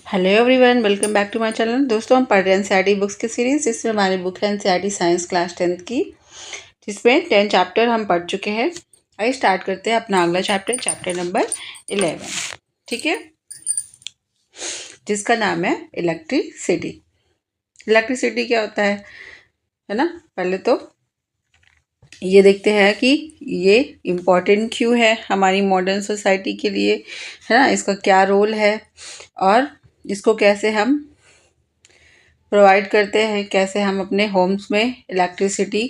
Hello everyone, welcome back to my channel. दोस्तों, हम पढ़ रहे हैं एनसीईआरटी बुक्स की सीरीज, जिसमें हमारी बुक है एनसीईआरटी साइंस क्लास 10th की, जिसमें 10 चैप्टर हम पढ़ चुके हैं। आइए स्टार्ट करते हैं अपना अगला चैप्टर, चैप्टर नंबर 11। ठीक है, जिसका नाम है इलेक्ट्रिसिटी। इलेक्ट्रिसिटी क्या होता है ना। पहले तो ये देखते हैं कि ये इम्पोर्टेंट क्यों है हमारी मॉडर्न सोसाइटी के लिए, है ना। इसका क्या रोल है और इसको कैसे हम प्रोवाइड करते हैं, कैसे हम अपने होम्स में इलेक्ट्रिसिटी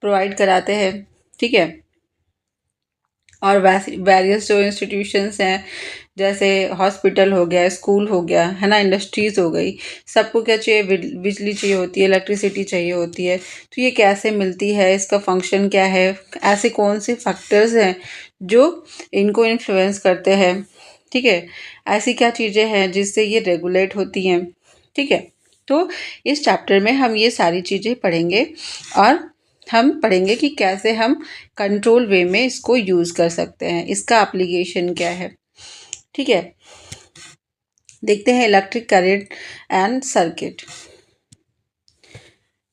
प्रोवाइड कराते हैं। ठीक है, और वेरियस जो इंस्टीट्यूशंस हैं, जैसे हॉस्पिटल हो गया, स्कूल हो गया, है ना, इंडस्ट्रीज़ हो गई, सबको क्या चाहिए, बिजली चाहिए होती है, इलेक्ट्रिसिटी चाहिए होती है। तो ये कैसे मिलती है, इसका फंक्शन क्या है, ऐसे कौन से फैक्टर्स हैं जो इनको इन्फ्लुएंस करते हैं। ठीक है, ऐसी क्या चीज़ें हैं जिससे ये रेगुलेट होती हैं। ठीक है, तो इस चैप्टर में हम ये सारी चीज़ें पढ़ेंगे और हम पढ़ेंगे कि कैसे हम कंट्रोल वे में इसको यूज़ कर सकते हैं, इसका एप्लीकेशन क्या है। ठीक है, देखते हैं इलेक्ट्रिक करंट एंड सर्किट।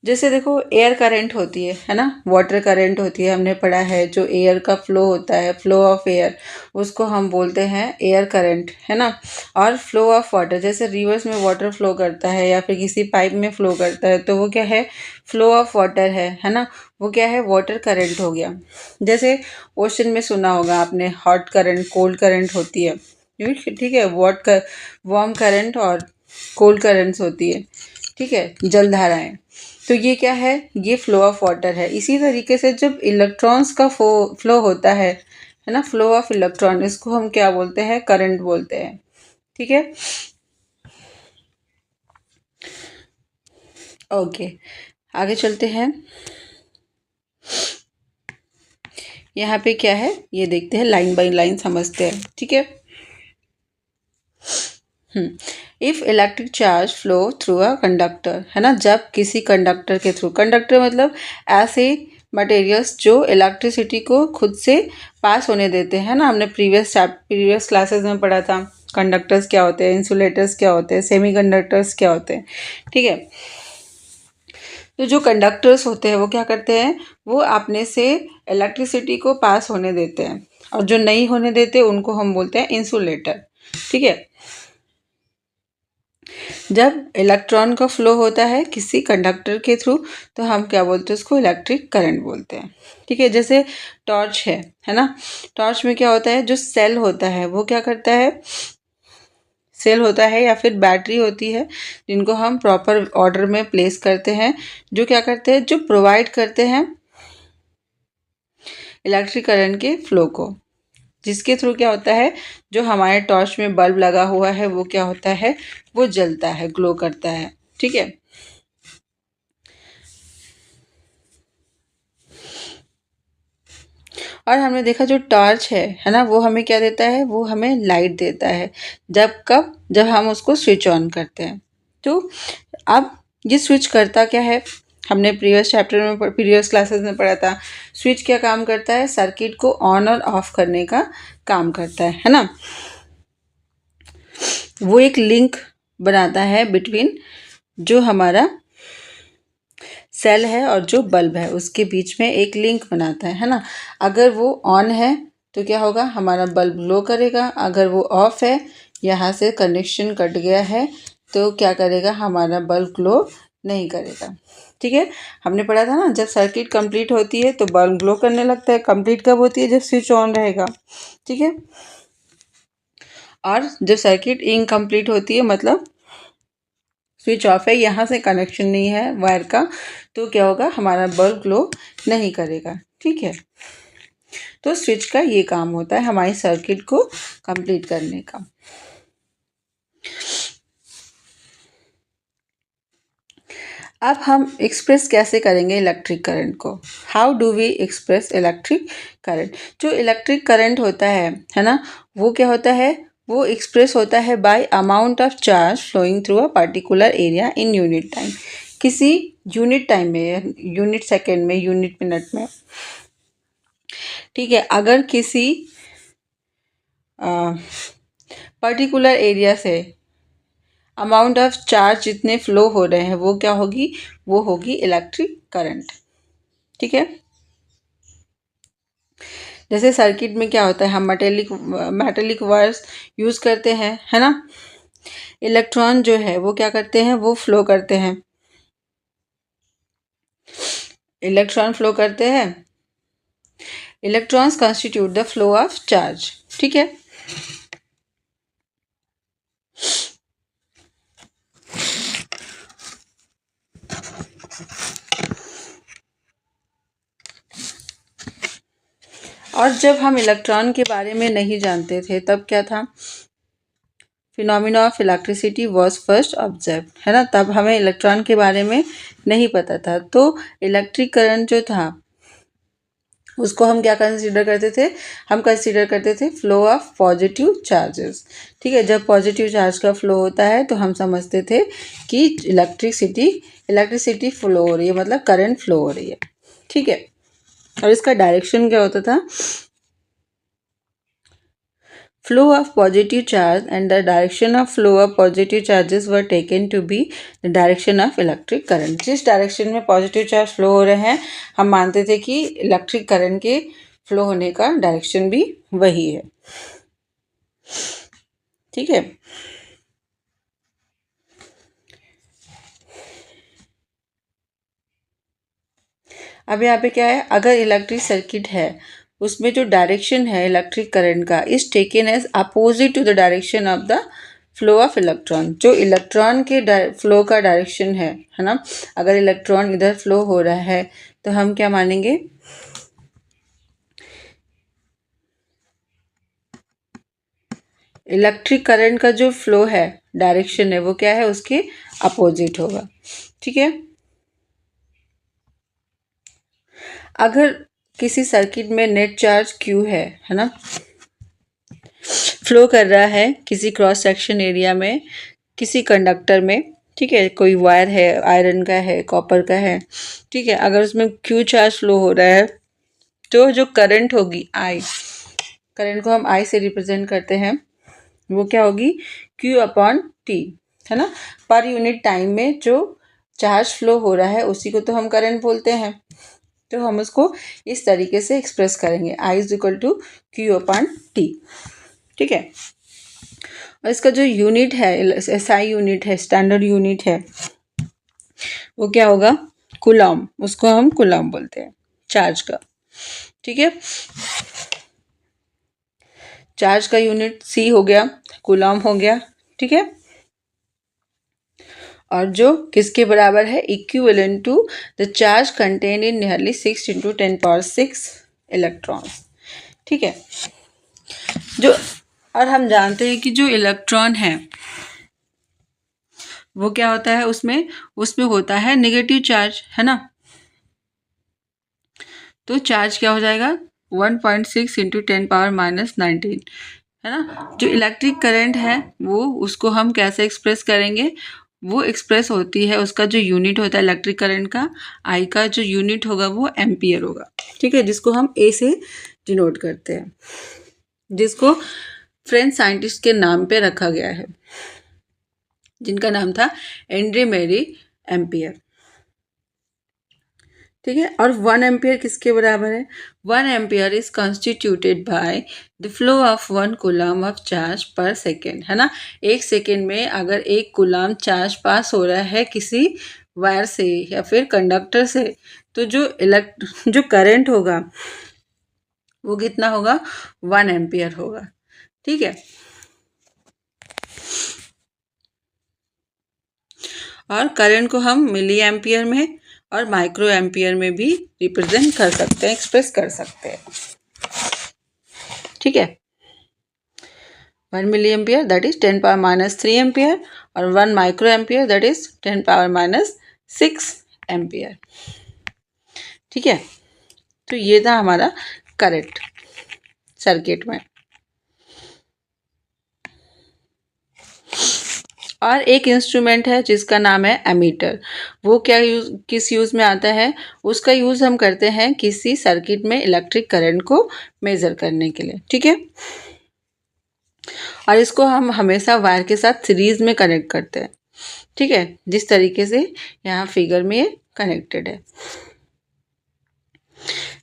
जैसे देखो, एयर करंट होती है ना, वाटर करंट होती है, हमने पढ़ा है। जो एयर का फ्लो होता है, फ्लो ऑफ एयर, उसको हम बोलते हैं एयर करंट, है ना। और फ्लो ऑफ वाटर, जैसे रिवर्स में वाटर फ्लो करता है या फिर किसी पाइप में फ्लो करता है, तो वो क्या है, फ्लो ऑफ वाटर है ना। वो क्या है, वाटर करंट हो गया। जैसे ओशन में सुना होगा आपने, हॉट करंट, कोल्ड करंट होती है। ठीक है, वार्म करंट और कोल्ड करंट्स होती है। ठीक है, जलधाराएं। तो ये क्या है, ये फ्लो ऑफ वाटर है। इसी तरीके से जब इलेक्ट्रॉन्स का फ्लो होता है ना, फ्लो ऑफ इलेक्ट्रॉन, इसको हम क्या बोलते हैं, करंट बोलते हैं। ठीक है, ओके, आगे चलते हैं। यहाँ पे क्या है, ये देखते हैं, लाइन बाय लाइन समझते हैं। ठीक है, if electric charge flow through a conductor, है ना, जब किसी कंडक्टर के थ्रू, कंडक्टर मतलब ऐसे मटेरियल्स जो इलेक्ट्रिसिटी को खुद से पास होने देते हैं ना। हमने प्रीवियस क्लासेस में पढ़ा था कंडक्टर्स क्या होते हैं, इंसुलेटर्स क्या होते हैं, सेमीकंडक्टर्स क्या होते हैं। ठीक है, तो जो कंडक्टर्स होते हैं वो क्या करते हैं, वो अपने से इलेक्ट्रिसिटी को पास होने देते हैं, और जो नहीं होने देते उनको हम बोलते हैं इंसुलेटर। ठीक है, जब इलेक्ट्रॉन का फ्लो होता है किसी कंडक्टर के थ्रू, तो हम क्या बोलते हैं, उसको इलेक्ट्रिक करंट बोलते हैं। ठीक है, जैसे टॉर्च है ना। टॉर्च में क्या होता है, जो सेल होता है वो क्या करता है, सेल होता है या फिर बैटरी होती है, जिनको हम प्रॉपर ऑर्डर में प्लेस करते हैं, जो क्या करते हैं, जो प्रोवाइड करते हैं इलेक्ट्रिक करंट के फ्लो को। जिसके थ्रू क्या होता है, जो हमारे टॉर्च में बल्ब लगा हुआ है वो क्या होता है, वो जलता है, ग्लो करता है। ठीक है, और हमने देखा जो टॉर्च है ना, वो हमें क्या देता है, वो हमें लाइट देता है। जब हम उसको स्विच ऑन करते हैं। तो अब ये स्विच करता क्या है, हमने प्रीवियस क्लासेस में पढ़ा था। स्विच क्या काम करता है, सर्किट को ऑन और ऑफ करने का काम करता है ना। वो एक लिंक बनाता है बिटवीन जो हमारा सेल है और जो बल्ब है, उसके बीच में एक लिंक बनाता है ना। अगर वो ऑन है तो क्या होगा, हमारा बल्ब ग्लो करेगा। अगर वो ऑफ है, यहाँ से कनेक्शन कट गया है, तो क्या करेगा, हमारा बल्ब ग्लो नहीं करेगा। ठीक है, हमने पढ़ा था ना, जब सर्किट कंप्लीट होती है तो बल्ब ग्लो करने लगता है। कंप्लीट कब होती है, जब स्विच ऑन रहेगा। ठीक है, और जब सर्किट इनकम्प्लीट होती है, मतलब स्विच ऑफ है, यहाँ से कनेक्शन नहीं है वायर का, तो क्या होगा, हमारा बल्ब ग्लो नहीं करेगा। ठीक है, तो स्विच का ये काम होता है हमारी सर्किट को कंप्लीट करने का। अब हम एक्सप्रेस कैसे करेंगे इलेक्ट्रिक करंट को, how do we express electric current. जो इलेक्ट्रिक करंट होता है ना, वो क्या होता है, वो एक्सप्रेस होता है by amount of charge flowing through a particular area in unit time. किसी यूनिट टाइम में, यूनिट सेकेंड में, यूनिट मिनट में। ठीक है, अगर किसी पर्टिकुलर एरिया से अमाउंट ऑफ चार्ज जितने फ्लो हो रहे हैं वो क्या होगी, वो होगी इलेक्ट्रिक करंट। ठीक है, जैसे सर्किट में क्या होता है, हम मेटेलिक वायर्स यूज़ करते हैं, है ना। इलेक्ट्रॉन जो है वो क्या करते हैं, वो फ्लो करते हैं, इलेक्ट्रॉन फ्लो करते हैं। Electrons constitute the flow of charge. ठीक है, और जब हम इलेक्ट्रॉन के बारे में नहीं जानते थे तब क्या था, phenomena of electricity was first observe, है ना। तब हमें इलेक्ट्रॉन के बारे में नहीं पता था, तो इलेक्ट्रिक करंट जो था उसको हम क्या कंसीडर करते थे, हम कंसीडर करते थे फ्लो ऑफ पॉजिटिव चार्जेस। ठीक है, जब पॉजिटिव चार्ज का फ्लो होता है तो हम समझते थे कि इलेक्ट्रिसिटी फ्लो हो रही है, मतलब करंट फ्लो हो रही है। ठीक है, और इसका डायरेक्शन क्या होता था, flow of positive charge and the direction of flow of positive charges were taken to be the direction of electric current। जिस डायरेक्शन में पॉजिटिव चार्ज फ्लो हो रहे हैं हम मानते थे कि इलेक्ट्रिक करंट के फ्लो होने का डायरेक्शन भी वही है। ठीक है, अब यहाँ पे क्या है, अगर इलेक्ट्रिक सर्किट है उसमें जो डायरेक्शन है इलेक्ट्रिक करंट का is taken as opposite to the direction of the flow of electron. जो इलेक्ट्रॉन के फ्लो का डायरेक्शन है ना, अगर इलेक्ट्रॉन इधर फ्लो हो रहा है तो हम क्या मानेंगे, इलेक्ट्रिक करंट का जो फ्लो है डायरेक्शन है वो क्या है, उसके अपोजिट होगा। ठीक है, अगर किसी सर्किट में नेट चार्ज Q है ना, फ्लो कर रहा है किसी क्रॉस सेक्शन एरिया में, किसी कंडक्टर में, ठीक है, कोई वायर है, आयरन का है, कॉपर का है, ठीक है, अगर उसमें Q चार्ज फ्लो हो रहा है तो जो करंट होगी I, करंट को हम I से रिप्रेजेंट करते हैं, वो क्या होगी, Q अपॉन T, है ना। पर यूनिट टाइम में जो चार्ज फ्लो हो रहा है उसी को तो हम करंट बोलते हैं, तो हम उसको इस तरीके से एक्सप्रेस करेंगे, I is equal to Q upon T। ठीक है, और इसका जो यूनिट है SI यूनिट है, स्टैंडर्ड यूनिट है, वो क्या होगा, कूलॉम, उसको हम कूलॉम बोलते हैं चार्ज का। ठीक है, चार्ज का यूनिट C हो गया, कूलॉम हो गया। ठीक है, और जो किसके बराबर है, equivalent to the charge contain in nearly 6 × 10⁶ electrons. ठीक है, जो, और हम जानते हैं कि जो इलेक्ट्रॉन है वो क्या होता है, उसमें होता है नेगेटिव चार्ज, है ना। तो चार्ज क्या हो जाएगा, 1.6 × 10⁻⁻19, है ना। जो इलेक्ट्रिक करंट है वो, उसको हम कैसे एक्सप्रेस करेंगे, वो एक्सप्रेस होती है, उसका जो यूनिट होता है इलेक्ट्रिक करंट का, आई का जो यूनिट होगा वो एम्पियर होगा। ठीक है, जिसको हम ए से डिनोट करते हैं, जिसको फ्रेंच साइंटिस्ट के नाम पे रखा गया है, जिनका नाम था एंड्रे मेरी एम्पियर। ठीक है, और 1 एम्पियर किसके बराबर है, 1 ampere is constituted by the flow of 1 coulomb of charge पर सेकेंड, है ना। 1 सेकेंड में अगर 1 कूलम चार्ज पास हो रहा है किसी वायर से या फिर कंडक्टर से, तो जो करंट होगा वो कितना होगा, 1 एम्पियर होगा। ठीक है, और करंट को हम मिली एम्पियर में और माइक्रो एम्पियर में भी रिप्रेजेंट कर सकते हैं, एक्सप्रेस कर सकते हैं। ठीक है, 1 milli ampere that is 10⁻³ ampere और 1 micro ampere that is 10⁻6 ampere. ठीक है, तो ये था हमारा करंट सर्किट में। और एक इंस्ट्रूमेंट है जिसका नाम है एमीटर, वो किस यूज़ में आता है, उसका यूज़ हम करते हैं किसी सर्किट में इलेक्ट्रिक करंट को मेज़र करने के लिए। ठीक है, और इसको हम हमेशा वायर के साथ सीरीज में कनेक्ट करते हैं, ठीक है, जिस तरीके से यहाँ फिगर में ये कनेक्टेड है।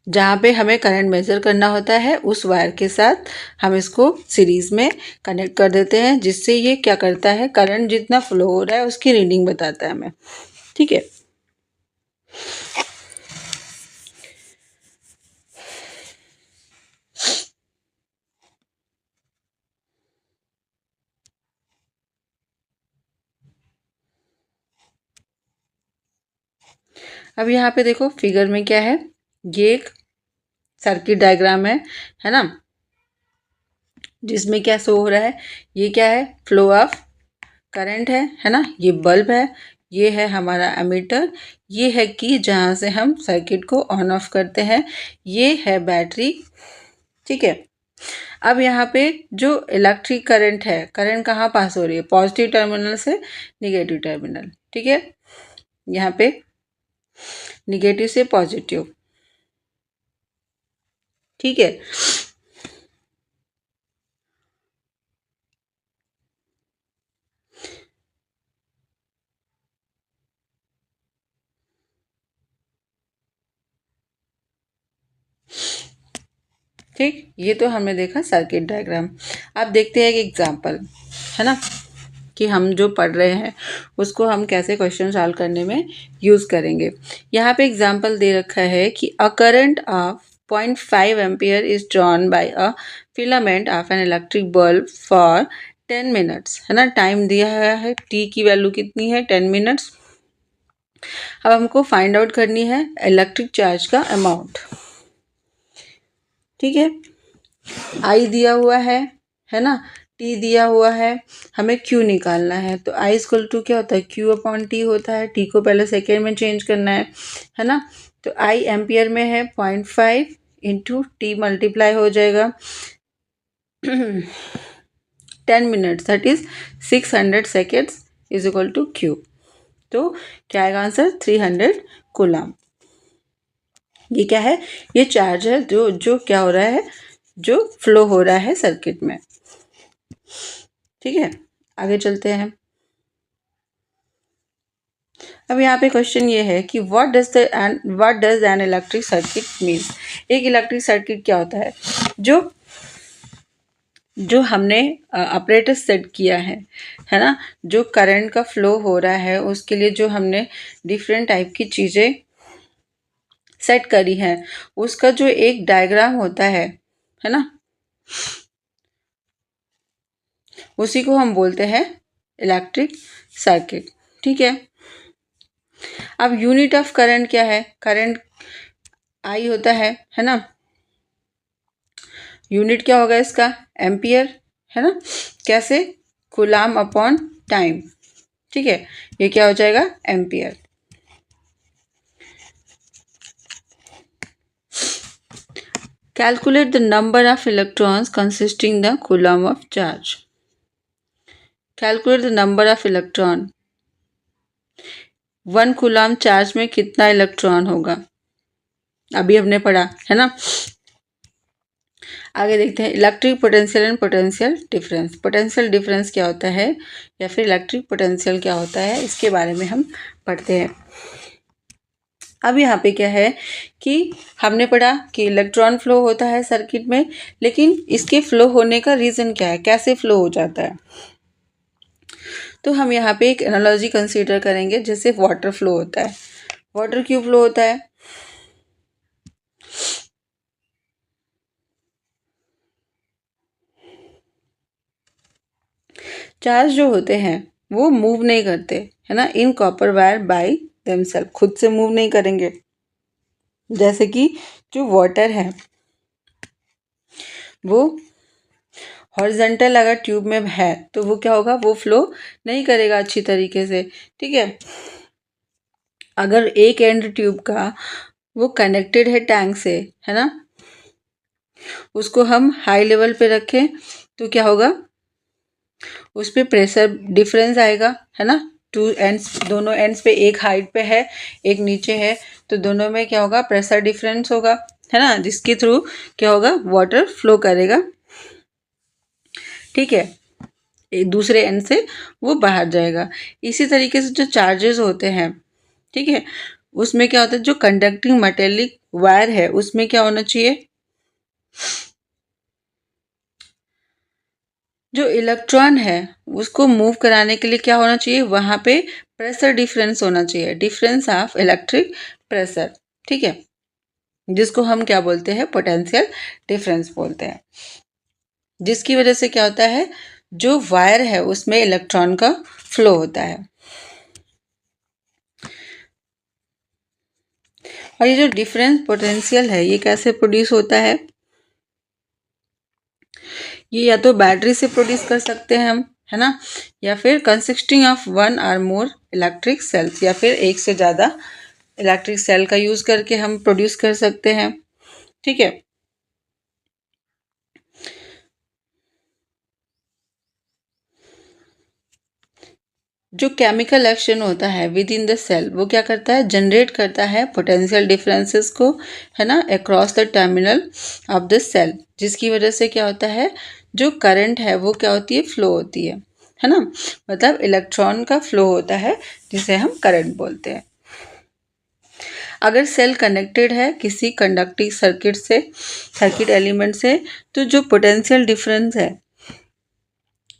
जहाँ पे हमें करंट मेजर करना होता है उस वायर के साथ हम इसको सीरीज में कनेक्ट कर देते हैं, जिससे ये क्या करता है, करंट जितना फ्लो हो रहा है उसकी रीडिंग बताता है हमें, ठीक है। अब यहाँ पे देखो फिगर में क्या है, ये एक सर्किट डायग्राम है ना, जिसमें क्या शो हो रहा है, ये क्या है, फ्लो ऑफ करंट है ना, ये बल्ब है, ये है हमारा एमीटर, ये है की जहाँ से हम सर्किट को ऑन ऑफ करते हैं, ये है बैटरी, ठीक है। अब यहाँ पे जो इलेक्ट्रिक करंट है, करंट कहाँ पास हो रही है, पॉजिटिव टर्मिनल से निगेटिव टर्मिनल, ठीक है, यहाँ पे निगेटिव से पॉजिटिव, ठीक है। ठीक, ये तो हमने देखा सर्किट डायग्राम। अब देखते हैं एक एग्जांपल, है ना, कि हम जो पढ़ रहे हैं उसको हम कैसे क्वेश्चन सॉल्व करने में यूज़ करेंगे। यहाँ पे एग्जांपल दे रखा है कि a current of 0.5 ampere is drawn by a filament of an electric bulb for 10 minutes, है ना, टाइम दिया है, टी की वैल्यू कितनी है, 10 मिनट्स। अब हमको फाइंड आउट करनी है इलेक्ट्रिक चार्ज का अमाउंट, ठीक है। आई दिया हुआ है ना, टी दिया हुआ है, हमें क्यू निकालना है, तो आई इक्वल टू क्या होता है, क्यू अपॉन टी होता है, टी को पहले सेकेंड में चेंज करना है ना, तो आई एम्पियर में है 0.5 इंटू टी मल्टीप्लाई हो जाएगा 10 minutes that is 600 seconds is equal to Q, तो क्या आएगा आंसर, 300 कूलम। ये क्या है, ये चार्ज है जो जो क्या हो रहा है, जो फ्लो हो रहा है सर्किट में, ठीक है। आगे चलते हैं। अब यहाँ पे क्वेश्चन ये है कि what does N electric circuit means. एक इलेक्ट्रिक सर्किट क्या होता है, जो जो हमने ऑपरेटस सेट किया है ना, जो करंट का फ्लो हो रहा है उसके लिए जो हमने डिफरेंट टाइप की चीज़ें सेट करी हैं, उसका जो एक डायग्राम होता है ना, उसी को हम बोलते हैं इलेक्ट्रिक सर्किट, ठीक है। अब यूनिट ऑफ करंट क्या है, करंट आई होता है ना, यूनिट क्या होगा इसका, एम्पियर, है ना, कैसे, कूलम अपॉन टाइम, ठीक है, ये क्या हो जाएगा, ampere. Calculate the number of electrons consisting the coulomb of charge. Calculate the number of electron, 1 coulomb charge में कितना इलेक्ट्रॉन होगा, अभी हमने पढ़ा है ना। आगे देखते हैं electric potential and potential difference. Potential difference क्या होता है या फिर इलेक्ट्रिक पोटेंशियल क्या होता है, इसके बारे में हम पढ़ते हैं। अब यहाँ पे क्या है कि हमने पढ़ा कि इलेक्ट्रॉन फ्लो होता है सर्किट में, लेकिन इसके फ्लो होने का रीज़न क्या है, कैसे फ्लो हो जाता है। तो हम यहाँ पे एक एनालॉजी कंसीडर करेंगे, जैसे वाटर फ्लो होता है। वाटर क्यों फ्लो होता है, चार्ज जो होते हैं वो मूव नहीं करते, है ना, in copper wire by themselves, खुद से मूव नहीं करेंगे। जैसे कि जो वाटर है वो हॉरिजॉन्टल अगर ट्यूब में है तो वो क्या होगा, वो फ्लो नहीं करेगा अच्छी तरीके से, ठीक है। अगर एक एंड ट्यूब का वो कनेक्टेड है टैंक से, है ना, उसको हम हाई लेवल पे रखें तो क्या होगा, उस पर प्रेशर डिफरेंस आएगा, है ना, टू एंड्स, दोनों एंड्स पे, एक हाइट पे है एक नीचे है, तो दोनों में क्या होगा, प्रेशर डिफरेंस होगा, है ना, जिसके थ्रू क्या होगा, वाटर फ्लो करेगा, ठीक है, एक दूसरे एंड से वो बाहर जाएगा। इसी तरीके से जो चार्जेस होते हैं, ठीक है, उसमें क्या होता है, जो कंडक्टिंग मेटेलिक वायर है उसमें क्या होना चाहिए, जो इलेक्ट्रॉन है उसको मूव कराने के लिए क्या होना चाहिए, वहां पे प्रेशर डिफरेंस होना चाहिए, डिफरेंस ऑफ इलेक्ट्रिक प्रेशर, ठीक है, जिसको हम क्या बोलते हैं, पोटेंशियल डिफरेंस बोलते हैं। जिसकी वजह से क्या होता है, जो वायर है उसमें इलेक्ट्रॉन का फ्लो होता है। और ये जो डिफरेंस पोटेंशियल है ये कैसे प्रोड्यूस होता है, ये या तो बैटरी से प्रोड्यूस कर सकते हैं हम, है ना, या फिर कंसिस्टिंग ऑफ वन और मोर इलेक्ट्रिक सेल्स, या फिर एक से ज़्यादा इलेक्ट्रिक सेल का यूज़ करके हम प्रोड्यूस कर सकते हैं, ठीक है। जो केमिकल एक्शन होता है विद इन द सेल वो क्या करता है, जनरेट करता है पोटेंशियल डिफरेंसेस को, है ना, across the terminal of the cell, जिसकी वजह से क्या होता है, जो करंट है वो क्या होती है, फ्लो होती है ना, मतलब इलेक्ट्रॉन का फ्लो होता है जिसे हम करंट बोलते हैं। अगर सेल कनेक्टेड है किसी कंडक्टिंग सर्किट से, सर्किट एलिमेंट से, तो जो पोटेंशियल डिफरेंस है,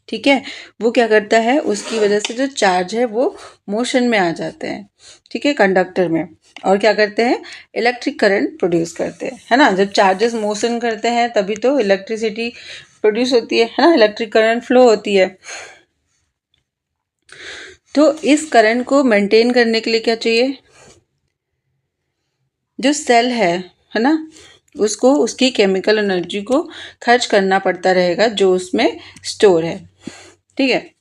ठीक है, वो क्या करता है, उसकी वजह से जो चार्ज है वो मोशन में आ जाते हैं, ठीक है, कंडक्टर में, और क्या करते हैं, इलेक्ट्रिक करंट प्रोड्यूस करते हैं, है ना। जब चार्जेस मोशन करते हैं तभी तो इलेक्ट्रिसिटी प्रोड्यूस होती है ना, इलेक्ट्रिक करंट फ्लो होती है। तो इस करंट को मेंटेन करने के लिए क्या चाहिए, जो सेल है ना, उसको उसकी केमिकल एनर्जी को खर्च करना पड़ता रहेगा जो उसमें स्टोर है, ठीक है।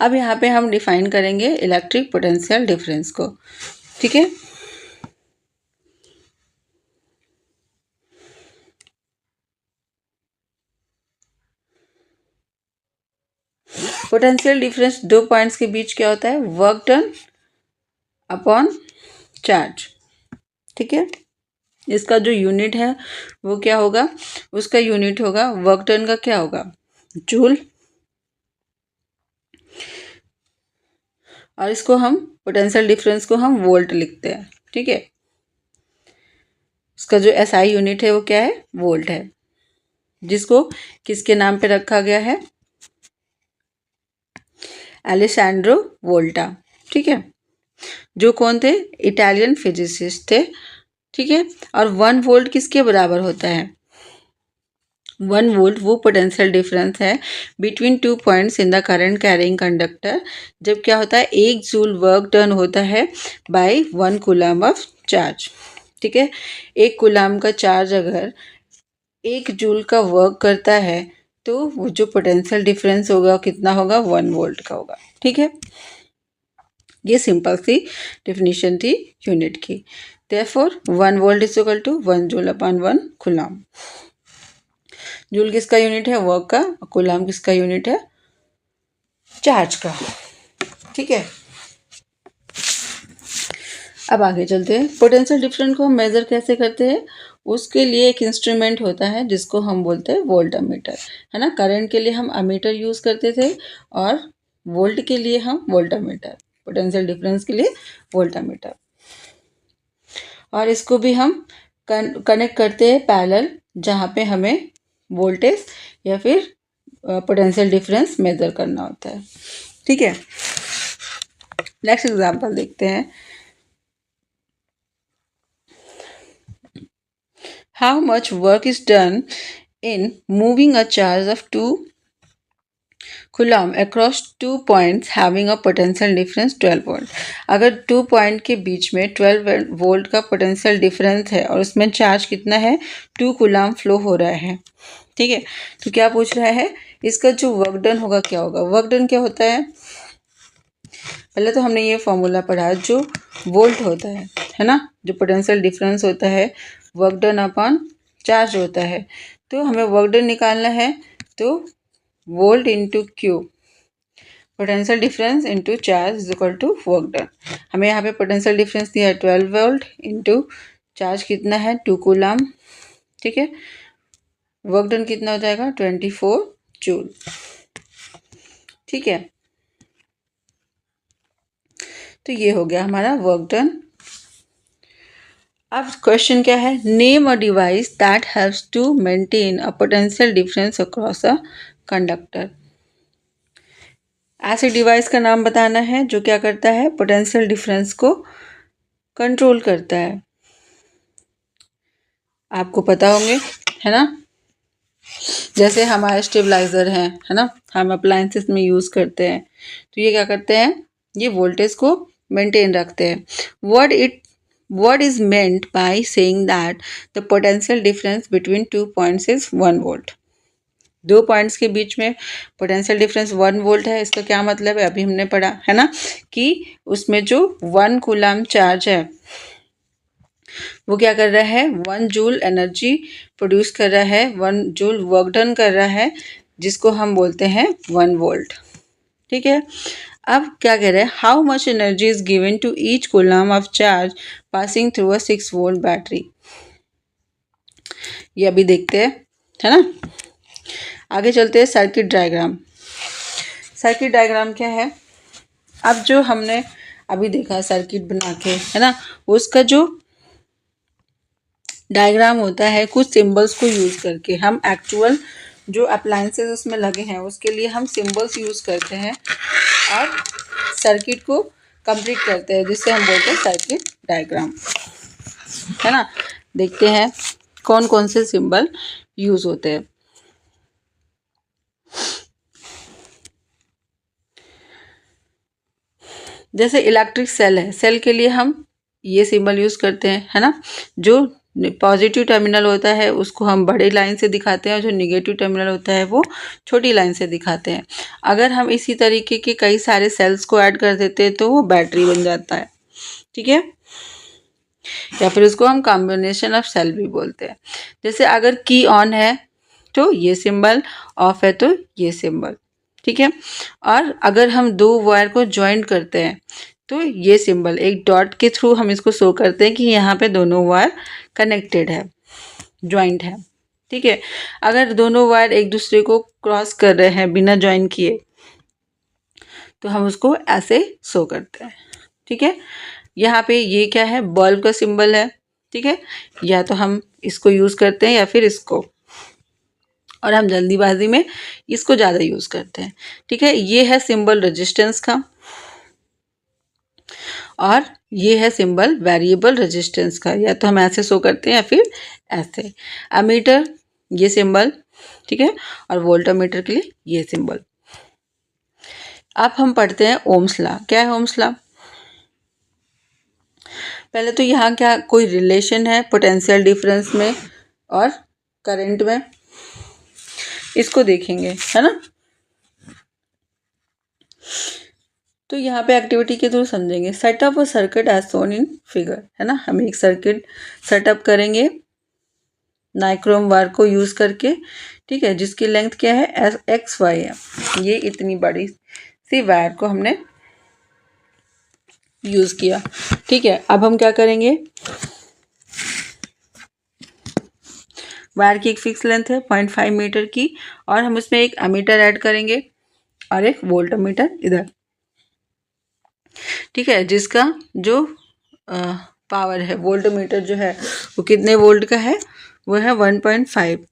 अब यहाँ पे हम डिफाइन करेंगे इलेक्ट्रिक पोटेंशियल डिफरेंस को, ठीक है। पोटेंशियल डिफरेंस दो पॉइंट्स के बीच क्या होता है, वर्क डन अपॉन चार्ज, ठीक है। इसका जो यूनिट है वो क्या होगा, उसका यूनिट होगा, वर्क डन का क्या होगा, जूल, और इसको हम पोटेंशियल डिफरेंस को हम वोल्ट लिखते हैं, ठीक है। इसका जो एसआई यूनिट है वो क्या है, वोल्ट है, जिसको किसके नाम पे रखा गया है, एलेसैंड्रो वोल्टा, ठीक है, जो कौन थे, इटालियन फिजिसिस्ट थे, ठीक है। और 1 वोल्ट किसके बराबर होता है, 1 वोल्ट वो पोटेंशियल डिफरेंस है between 2 points in the current carrying conductor, जब क्या होता है, 1 जूल वर्क डन होता है बाय 1 कूलम ऑफ चार्ज, ठीक है। 1 कूलम का चार्ज अगर 1 जूल का वर्क करता है तो वो जो पोटेंशियल डिफरेंस होगा कितना होगा, 1 वोल्ट का होगा, ठीक है। ये सिंपल सी डेफिनेशन थी यूनिट की। Therefore 1 volt is equal to 1 joule upon 1 coulomb. Joule किसका यूनिट है, वर्क का, और कूलम किसका यूनिट है, चार्ज का, ठीक है। अब आगे चलते हैं, पोटेंशियल डिफरेंस को हम मेजर कैसे करते हैं, उसके लिए एक इंस्ट्रूमेंट होता है जिसको हम बोलते हैं वोल्टामीटर, है ना। करंट के लिए हम अमीटर यूज करते थे और वोल्ट के लिए हम वोल्टामीटर, पोटेंशियल डिफरेंस के लिए वोल्टामीटर। और इसको भी हम कनेक्ट करते हैं पैरेलल, जहाँ पे हमें वोल्टेज या फिर पोटेंशियल डिफरेंस मेजर करना होता है, ठीक है। नेक्स्ट एग्जांपल देखते हैं, how much work is done in moving a charge of 2 coulomb across 2 points having a potential difference 12 volt। अगर 2 पॉइंट के बीच में 12 वोल्ट का पोटेंशियल डिफरेंस है और उसमें चार्ज कितना है, 2 कूलम फ्लो हो रहा है, ठीक है। तो क्या पूछ रहा है, इसका जो वर्क डन होगा क्या होगा, वर्क डन क्या होता है, पहले तो हमने ये फॉर्मूला पढ़ा, जो वोल्ट होता है ना, जो पोटेंशियल डिफरेंस होता है वर्क डन अपॉन चार्ज होता है, तो हमें वर्क डन निकालना है, तो volt into Q, potential difference into charge is equal to work done. हमें यहाँ पे पोटेंशियल डिफरेंस दिया है 12 वोल्ट इंटू चार्ज कितना है 2 कूलम, ठीक है। वर्क डन कितना हो जाएगा 24 जूल। ठीक है, तो ये हो गया हमारा वर्क डन। अब क्वेश्चन क्या है, name a device that helps to maintain a potential difference across a conductor. ऐसे डिवाइस का नाम बताना है जो क्या करता है, पोटेंशियल डिफरेंस को कंट्रोल करता है। आपको पता होंगे, है ना, जैसे हमारे स्टेबलाइजर हैं, है ना, हम अप्लायंसेस में यूज करते हैं, तो ये क्या करते हैं, ये वोल्टेज को मेंटेन रखते हैं। what is meant by saying that the potential difference between 2 points is 1 volt? दो पॉइंट्स के बीच में पोटेंशियल डिफरेंस 1 वोल्ट है, इसका क्या मतलब है, अभी हमने पढ़ा है ना कि उसमें जो 1 कूलम चार्ज है वो क्या कर रहा है, 1 जूल एनर्जी प्रोड्यूस कर रहा है, 1 जूल वर्क डन कर रहा है, जिसको हम बोलते हैं 1 वोल्ट। ठीक है, अब क्या कह रहे हैं, how much energy is given to each coulomb of charge passing through a 6 volt battery. ये अभी देखते हैं, है ना। आगे चलते हैं, सर्किट डायग्राम। सर्किट डायग्राम क्या है, अब जो हमने अभी देखा सर्किट बना के, है ना, उसका जो डायग्राम होता है कुछ सिंबल्स को यूज करके, हम एक्चुअल जो अप्लायंसेस उसमें लगे हैं उसके लिए हम सिंबल्स यूज करते हैं और सर्किट को कंप्लीट करते हैं, जिससे हम बोलते हैं सर्किट डायग्राम, है ना। देखते हैं कौन कौन से सिंबल यूज होते हैं। जैसे इलेक्ट्रिक सेल है, सेल के लिए हम ये सिंबल यूज करते हैं, है ना, जो पॉजिटिव टर्मिनल होता है उसको हम बड़ी लाइन से दिखाते हैं और जो निगेटिव टर्मिनल होता है वो छोटी लाइन से दिखाते हैं। अगर हम इसी तरीके के कई सारे सेल्स को ऐड कर देते हैं तो वो बैटरी बन जाता है। ठीक है, या फिर उसको हम कॉम्बिनेशन ऑफ सेल भी बोलते हैं। जैसे अगर की ऑन है तो ये सिंबल, ऑफ है तो ये सिंबल। ठीक है, और अगर हम दो वायर को ज्वाइंट करते हैं तो ये सिंबल, एक डॉट के थ्रू हम इसको शो करते हैं कि यहाँ पे दोनों वायर कनेक्टेड है, ज्वाइंट है। ठीक है, अगर दोनों वायर एक दूसरे को क्रॉस कर रहे हैं बिना ज्वाइन किए तो हम उसको ऐसे शो करते हैं। ठीक है, यहाँ पे ये क्या है, बल्ब का सिंबल है। ठीक है, या तो हम इसको यूज करते हैं या फिर इसको, और हम जल्दीबाजी में इसको ज़्यादा यूज करते हैं। ठीक है, ये है सिंबल रेजिस्टेंस का और ये है सिंबल वेरिएबल रेजिस्टेंस का, या तो हम ऐसे शो करते हैं या फिर ऐसे। अमीटर ये सिंबल, ठीक है, और वोल्टमीटर के लिए ये सिंबल। अब हम पढ़ते हैं ओम्स लॉ। क्या है ओम्स लॉ? पहले तो यहाँ क्या कोई रिलेशन है पोटेंशियल डिफरेंस में और करंट में, इसको देखेंगे, है ना। तो यहाँ पे एक्टिविटी के थ्रू समझेंगे। Setup a circuit as shown in figure, है ना, हम एक सर्किट सेटअप करेंगे नाइक्रोम वायर को यूज करके। ठीक है, जिसकी लेंथ क्या है, एक्स वाई है। ये इतनी बड़ी सी वायर को हमने यूज किया। ठीक है, अब हम क्या करेंगे, वायर की एक फिक्स लेंथ है 0.5 मीटर की, और हम उसमें एक अमीटर ऐड करेंगे और एक वोल्टमीटर इधर। ठीक है, जिसका जो पावर है, वोल्टमीटर जो है वो कितने वोल्ट का है, वो है 1.5।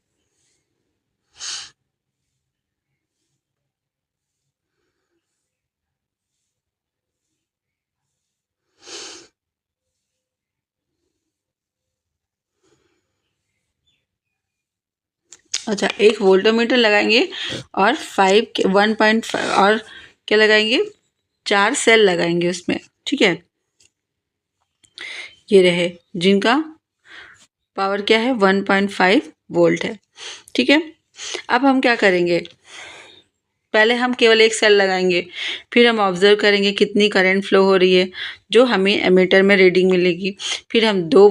अच्छा, एक वोल्टमीटर लगाएंगे और 1.5 और क्या लगाएंगे, 4 सेल लगाएंगे उसमें। ठीक है, ये रहे जिनका पावर क्या है, 1.5 वोल्ट है। ठीक है, अब हम क्या करेंगे, पहले हम केवल एक सेल लगाएंगे, फिर हम ऑब्जर्व करेंगे कितनी करंट फ्लो हो रही है जो हमें एमीटर में रीडिंग मिलेगी। फिर हम 2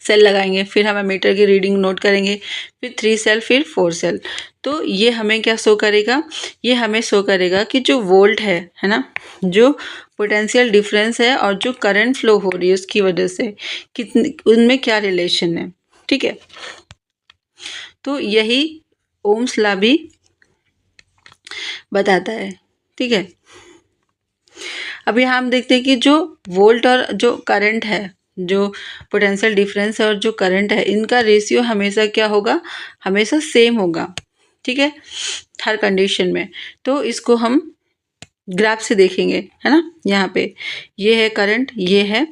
सेल लगाएंगे, फिर हम एमीटर की रीडिंग नोट करेंगे, फिर 3 सेल, फिर 4 सेल। तो ये हमें क्या शो करेगा, ये हमें शो करेगा कि जो वोल्ट है ना, जो पोटेंशियल डिफरेंस है और जो करंट फ्लो हो रही है उसकी वजह से कितने, उनमें क्या रिलेशन है। ठीक है, तो यही ओम्स लॉ भी बताता है। ठीक है, अब यहाँ हम देखते हैं कि जो वोल्ट और जो करंट है, जो पोटेंशियल डिफरेंस है और जो करंट है, इनका रेशियो हमेशा क्या होगा, हमेशा सेम होगा। ठीक है, हर कंडीशन में। तो इसको हम ग्राफ से देखेंगे, है ना। यहाँ पे ये है करंट, ये है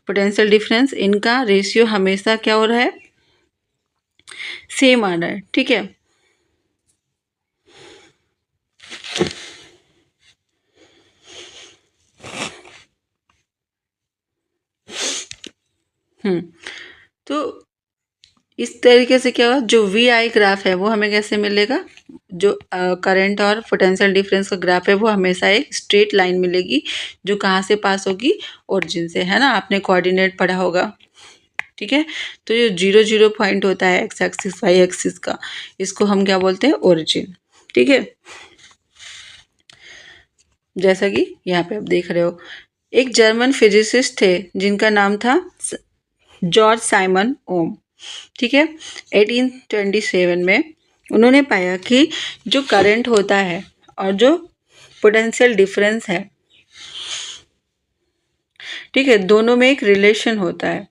पोटेंशियल डिफरेंस, इनका रेशियो हमेशा क्या हो रहा है, सेम आ रहा है। ठीक है, तो इस तरीके से क्या होगा, जो वी आई ग्राफ है वो हमें कैसे मिलेगा, जो करंट और पोटेंशियल डिफरेंस का ग्राफ है वो हमेशा एक स्ट्रेट लाइन मिलेगी, जो कहाँ से पास होगी, ओरिजिन से, है ना। आपने कोऑर्डिनेट पढ़ा होगा। ठीक है, तो ये 0 0 पॉइंट होता है एक्स एक्सिस वाई एक्सिस का, इसको हम क्या बोलते हैं, ओरिजिन। ठीक है, जैसा कि यहाँ पे आप देख रहे हो, एक जर्मन फिजिसिस्ट थे जिनका नाम था जॉर्ज साइमन ओम। ठीक है, 1827 में उन्होंने पाया कि जो करंट होता है और जो पोटेंशियल डिफरेंस है, ठीक है, दोनों में एक रिलेशन होता है।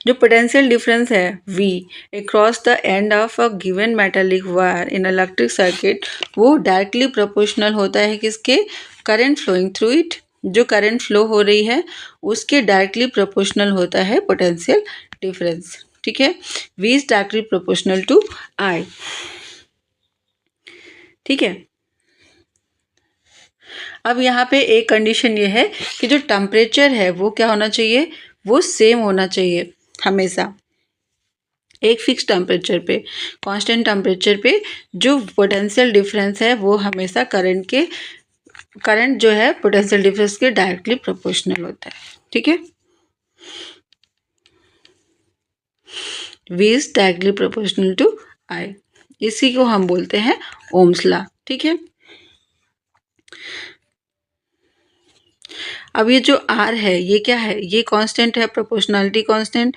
जो पोटेंशियल डिफरेंस है V across the end of a given metallic wire in electric circuit, वो डायरेक्टली प्रोपोर्शनल होता है किसके, करंट फ्लोइंग थ्रू इट। जो करंट फ्लो हो रही है उसके डायरेक्टली प्रोपोर्शनल होता है पोटेंशियल डिफरेंस। ठीक है, V is directly proportional to I। ठीक है, अब यहाँ पे एक कंडीशन ये है कि जो टेम्परेचर है वो क्या होना चाहिए, वो सेम होना चाहिए हमेशा, एक फिक्स टेम्परेचर पे, कांस्टेंट टेम्परेचर पे। जो पोटेंशियल डिफरेंस है वो हमेशा करंट जो है पोटेंशियल डिफरेंस के डायरेक्टली प्रोपोर्शनल होता है। ठीक है, V is directly proportional to I, इसी को हम बोलते हैं ओम्स लॉ। ठीक है, अब ये जो R है ये क्या है, ये कांस्टेंट है, प्रोपोर्शनलिटी कांस्टेंट।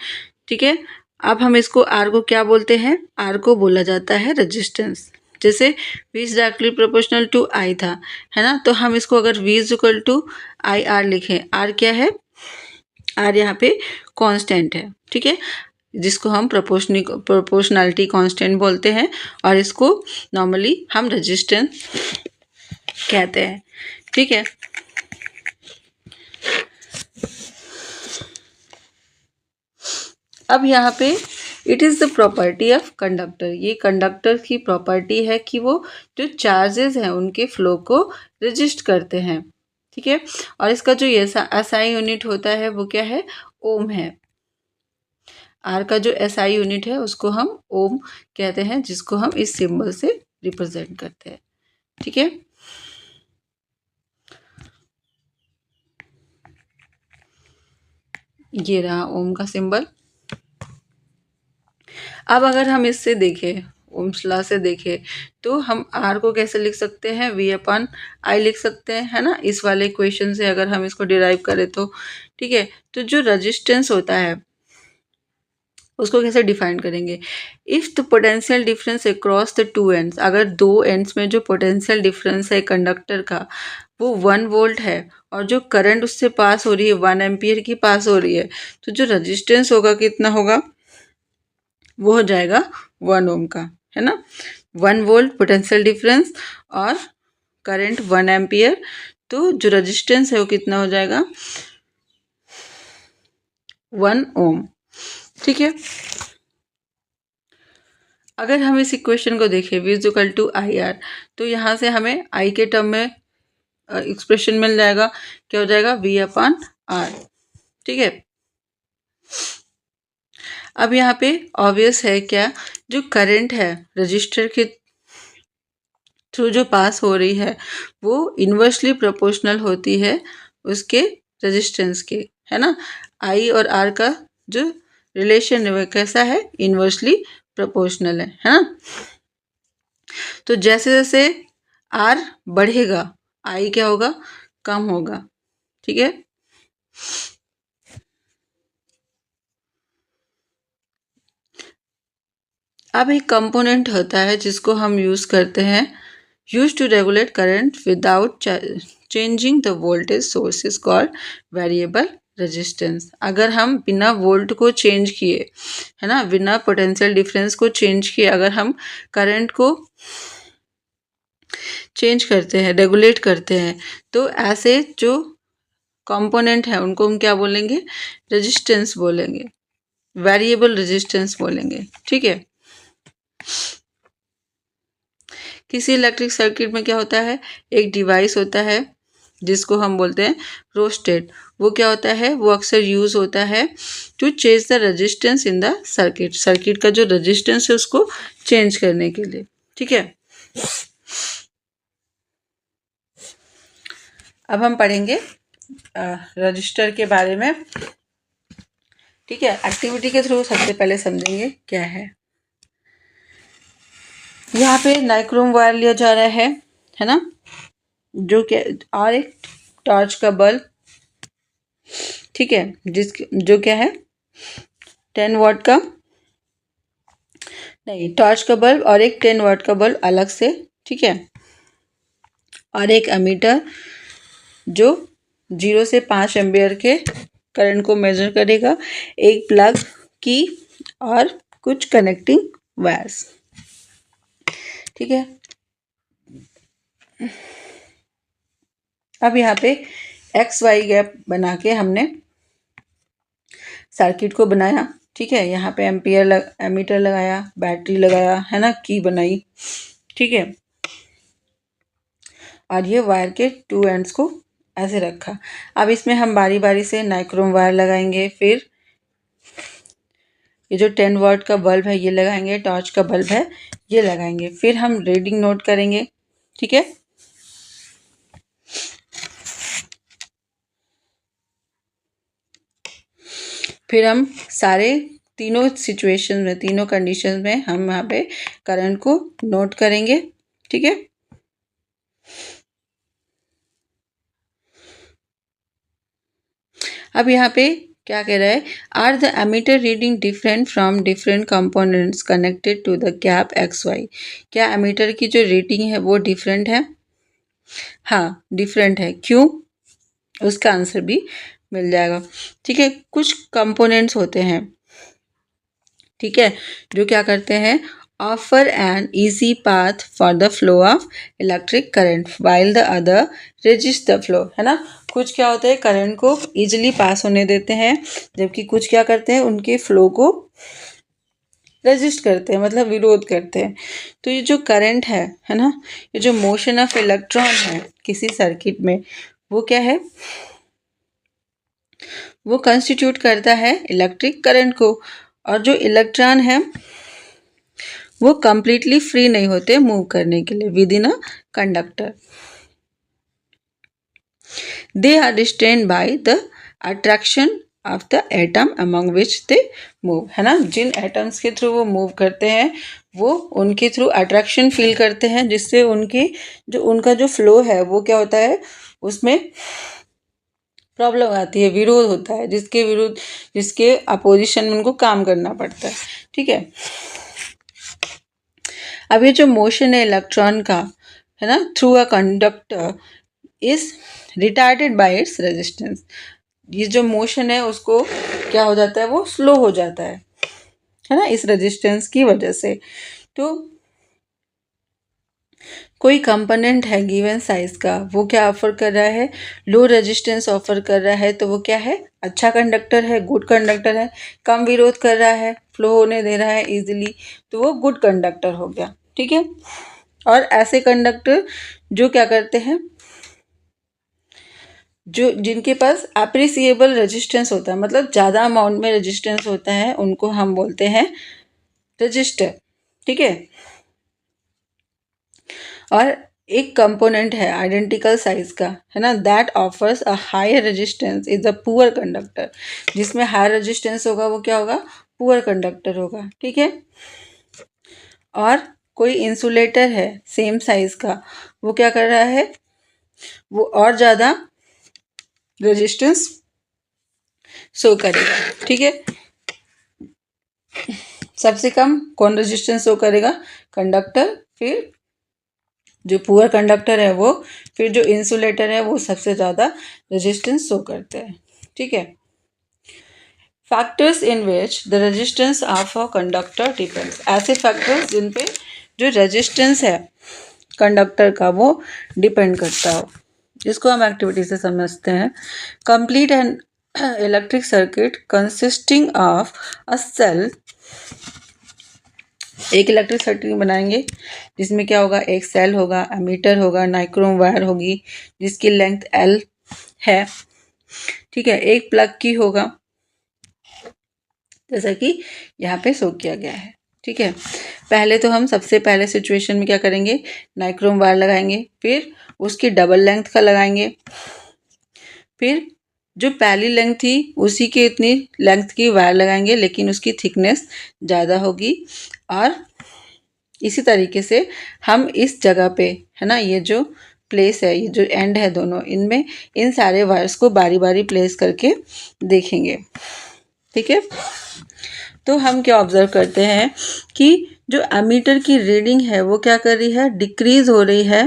ठीक है, अब हम इसको R को क्या बोलते हैं, R को बोला जाता है रेजिस्टेंस। जैसे V is directly proportional to I था, है ना, तो हम इसको अगर V is equal to I R लिखें, R क्या है, R यहाँ पे कांस्टेंट है। ठीक है, जिसको हम प्रोपोर्शनलिटी कांस्टेंट बोलते हैं, और इसको नॉर्मली हम रेजिस्टेंस कहते हैं। ठीक है, अब यहाँ पे it is the property of conductor, ये कंडक्टर की प्रॉपर्टी है कि वो जो चार्जेस हैं उनके फ्लो को रजिस्ट करते हैं। ठीक है, और इसका जो एसआई यूनिट होता है वो क्या है, ओम है। आर का जो एसआई यूनिट है उसको हम ओम कहते हैं, जिसको हम इस सिंबल से रिप्रेजेंट करते हैं। ठीक है, ये रहा ओम का सिंबल। अब अगर हम इससे देखें, ओम्स लॉ से देखें, तो हम आर को कैसे लिख सकते हैं, V अपॉन आई लिख सकते हैं, है ना, इस वाले इक्वेशन से अगर हम इसको डिराइव करें तो। ठीक है, तो जो रेजिस्टेंस होता है उसको कैसे डिफाइन करेंगे, if the potential difference across the two ends, अगर दो एंड्स में जो पोटेंशियल डिफरेंस है कंडक्टर का वो 1 वोल्ट है और जो करंट उससे पास हो रही है 1 एम्पियर की पास हो रही है, तो जो रेजिस्टेंस होगा कितना होगा, वो हो जाएगा 1 ओम का, है ना। 1 वोल्ट पोटेंशियल डिफरेंस और करंट 1 एम्पियर, तो जो रेजिस्टेंस है वो कितना हो जाएगा, 1 ओम। ठीक है, अगर हम इस इक्वेशन को देखें V is equal to I R, तो यहाँ से हमें I के टर्म में एक्सप्रेशन मिल जाएगा, क्या हो जाएगा, V अपॉन R। ठीक है, अब यहाँ पे ऑब्वियस है क्या, जो करंट है रजिस्टर के थ्रू जो पास हो रही है वो इन्वर्सली प्रोपोर्शनल होती है उसके रेजिस्टेंस के, है ना। आई और आर का जो रिलेशन है वो कैसा है, इन्वर्सली प्रोपोर्शनल है ना। तो जैसे जैसे आर बढ़ेगा आई क्या होगा, कम होगा। ठीक है, अब एक कंपोनेंट होता है जिसको हम यूज़ करते हैं, use to regulate current without changing the voltage source is called variable resistance. अगर हम बिना वोल्ट को चेंज किए, है ना, बिना पोटेंशियल डिफरेंस को चेंज किए अगर हम करंट को चेंज करते हैं, रेगुलेट करते हैं, तो ऐसे जो कंपोनेंट है उनको हम क्या बोलेंगे? रेजिस्टेंस बोलेंगे, वेरिएबल रेजिस्टेंस बोलेंगे। ठीक है। किसी इलेक्ट्रिक सर्किट में क्या होता है, एक डिवाइस होता है जिसको हम बोलते हैं रोस्टेट। वो क्या होता है, वो अक्सर यूज होता है to change the resistance in the circuit. Circuit का जो रेजिस्टेंस है उसको चेंज करने के लिए। ठीक है। अब हम पढ़ेंगे रजिस्टर के बारे में। ठीक है। एक्टिविटी के थ्रू सबसे पहले समझेंगे क्या है। यहाँ पे नाइक्रोम वायर लिया जा रहा है ना, जो क्या, और एक टॉर्च का बल्ब। ठीक है। जो क्या है, 10 वाट का, नहीं, टॉर्च का बल्ब और एक 10 वाट का बल्ब अलग से। ठीक है। और एक एमीटर जो 0 से 5 एम्पियर के करंट को मेजर करेगा, एक प्लग की और कुछ कनेक्टिंग वायर्स। ठीक है। अब यहाँ पे एक्स वाई गैप बना के हमने सर्किट को बनाया। ठीक है। यहाँ पे एमीटर लगाया, बैटरी लगाया, है ना, की बनाई। ठीक है। और ये वायर के 2 एंड्स को ऐसे रखा। अब इसमें हम बारी बारी से नाइक्रोम वायर लगाएंगे, फिर ये जो 10 वाट का बल्ब है ये लगाएंगे, टॉर्च का बल्ब है ये लगाएंगे, फिर हम रीडिंग नोट करेंगे। ठीक है। फिर हम सारे तीनों सिचुएशन में, तीनों कंडीशन में हम यहाँ पे करंट को नोट करेंगे। ठीक है। अब यहाँ पे क्या कह रहा है, are the ammeter reading different from different components connected to the gap X Y. क्या एमीटर की जो रीडिंग है वो डिफरेंट है? हाँ, डिफरेंट है। क्यों? उसका आंसर भी मिल जाएगा। ठीक है। कुछ कंपोनेंट्स होते हैं, ठीक है, जो क्या करते हैं, offer an easy path for the flow of electric current while the other resist the flow, है ना। कुछ क्या होता है, करंट को इजीली पास होने देते हैं, जबकि कुछ क्या करते हैं, उनके फ्लो को रेजिस्ट करते हैं, मतलब विरोध करते हैं। तो ये जो करंट है ना, ये जो मोशन ऑफ इलेक्ट्रॉन है किसी सर्किट में, वो क्या है, वो कंस्टिट्यूट करता है इलेक्ट्रिक करंट को। और जो इलेक्ट्रॉन है वो कंप्लीटली फ्री नहीं होते मूव करने के लिए within a conductor. They are restrained by the attraction of the atom among which they move, है ना। जिन एटम्स के थ्रू वो मूव करते हैं वो उनके थ्रू अट्रैक्शन फील करते हैं, जिससे उनका जो फ्लो है वो क्या होता है, उसमें प्रॉब्लम आती है, विरोध होता है, जिसके अपोजिशन में उनको काम करना पड़ता है। ठीक है। अब ये जो मोशन है इलेक्ट्रॉन का, है ना, through a conductor is retarded bye its resistance. ये जो मोशन है उसको क्या हो जाता है, वो स्लो हो जाता है ना, इस रेजिस्टेंस की वजह से। तो कोई कंपोनेंट है गिवन साइज का, वो क्या ऑफर कर रहा है, लो रेजिस्टेंस ऑफर कर रहा है, तो वो क्या है, अच्छा कंडक्टर है, गुड कंडक्टर है। कम विरोध कर रहा है, फ्लो होने दे रहा है इजीली, तो वो गुड कंडक्टर हो गया। ठीक है। और ऐसे कंडक्टर जो क्या करते हैं, जो जिनके पास अप्रिसिएबल रेजिस्टेंस होता है, मतलब ज़्यादा अमाउंट में रेजिस्टेंस होता है, उनको हम बोलते हैं रेजिस्टर। ठीक है। और एक कंपोनेंट है आइडेंटिकल साइज का, है ना, that offers a higher resistance is a poor conductor. जिसमें हायर रेजिस्टेंस होगा वो क्या होगा, पुअर कंडक्टर होगा। ठीक है। और कोई इंसुलेटर है सेम साइज का, वो क्या कर रहा है, वो और ज़्यादा रेजिस्टेंस शो करेगा। ठीक है। सबसे कम कौन रेजिस्टेंस शो करेगा? कंडक्टर, फिर जो पुअर कंडक्टर है वो, फिर जो इंसुलेटर है वो सबसे ज़्यादा रेजिस्टेंस शो करते हैं। ठीक है। Factors in which the resistance of a conductor depends, ऐसे फैक्टर्स जिन पे जो रेजिस्टेंस है कंडक्टर का वो डिपेंड करता हो, जिसको हम एक्टिविटी से समझते हैं। Complete an electric circuit consisting of a cell, एक इलेक्ट्रिक सर्किट बनाएंगे जिसमें क्या होगा? एक सेल होगा, एमीटर होगा, नाइक्रोम वायर होगी जिसकी लेंथ L है। ठीक है। एक प्लग की होगा जैसा कि यहाँ पे शो किया गया है। ठीक है। पहले तो हम सबसे पहले सिचुएशन में क्या करेंगे? नाइक्रोम वायर लगाएंगे, फिर उसकी डबल लेंथ का लगाएंगे, फिर जो पहली लेंथ थी उसी के इतनी लेंथ की वायर लगाएंगे लेकिन उसकी थिकनेस ज़्यादा होगी। और इसी तरीके से हम इस जगह पे, है ना, ये जो प्लेस है, ये जो एंड है दोनों, इनमें इन सारे वायर्स को बारी बारी प्लेस करके देखेंगे। ठीक है। तो हम क्या ऑब्जर्व करते हैं कि जो एमीटर की रीडिंग है वो क्या कर रही है? डिक्रीज हो रही है,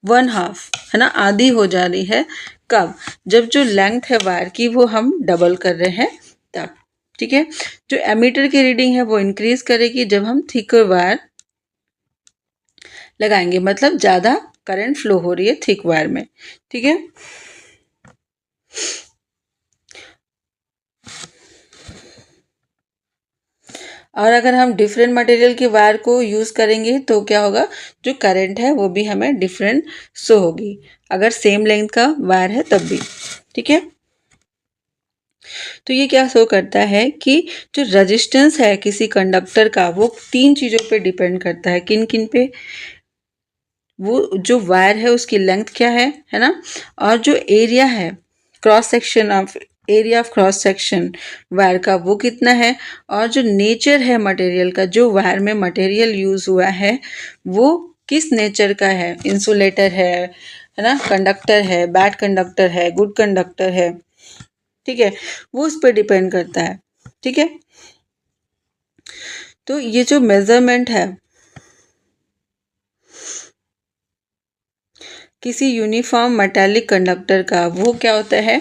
1/2, है ना, आधी हो जा रही है। कब? जब जो लेंथ है वायर की वो हम डबल कर रहे हैं तब। ठीक है। जो एमीटर की रीडिंग है वो इंक्रीज करेगी जब हम थिकर वायर लगाएंगे, मतलब ज़्यादा करंट फ्लो हो रही है थिक वायर में। ठीक है। और अगर हम डिफरेंट मटेरियल के वायर को यूज़ करेंगे तो क्या होगा? जो करंट है वो भी हमें डिफरेंट शो होगी, अगर सेम लेंथ का वायर है तब भी। ठीक है। तो ये क्या शो करता है कि जो रेजिस्टेंस है किसी कंडक्टर का वो 3 चीज़ों पे डिपेंड करता है। किन किन पे? वो जो वायर है उसकी लेंथ क्या है ना, और जो एरिया है, cross section of area of cross section wire का वो कितना है, और जो नेचर है मटेरियल का, जो वायर में मटेरियल यूज हुआ है वो किस नेचर का है, इंसुलेटर है ना, कंडक्टर है, बैड कंडक्टर है, गुड कंडक्टर है। ठीक है। वो उस पर डिपेंड करता है। ठीक है। तो ये जो मेजरमेंट है किसी यूनिफॉर्म मेटालिक कंडक्टर का वो क्या होता है?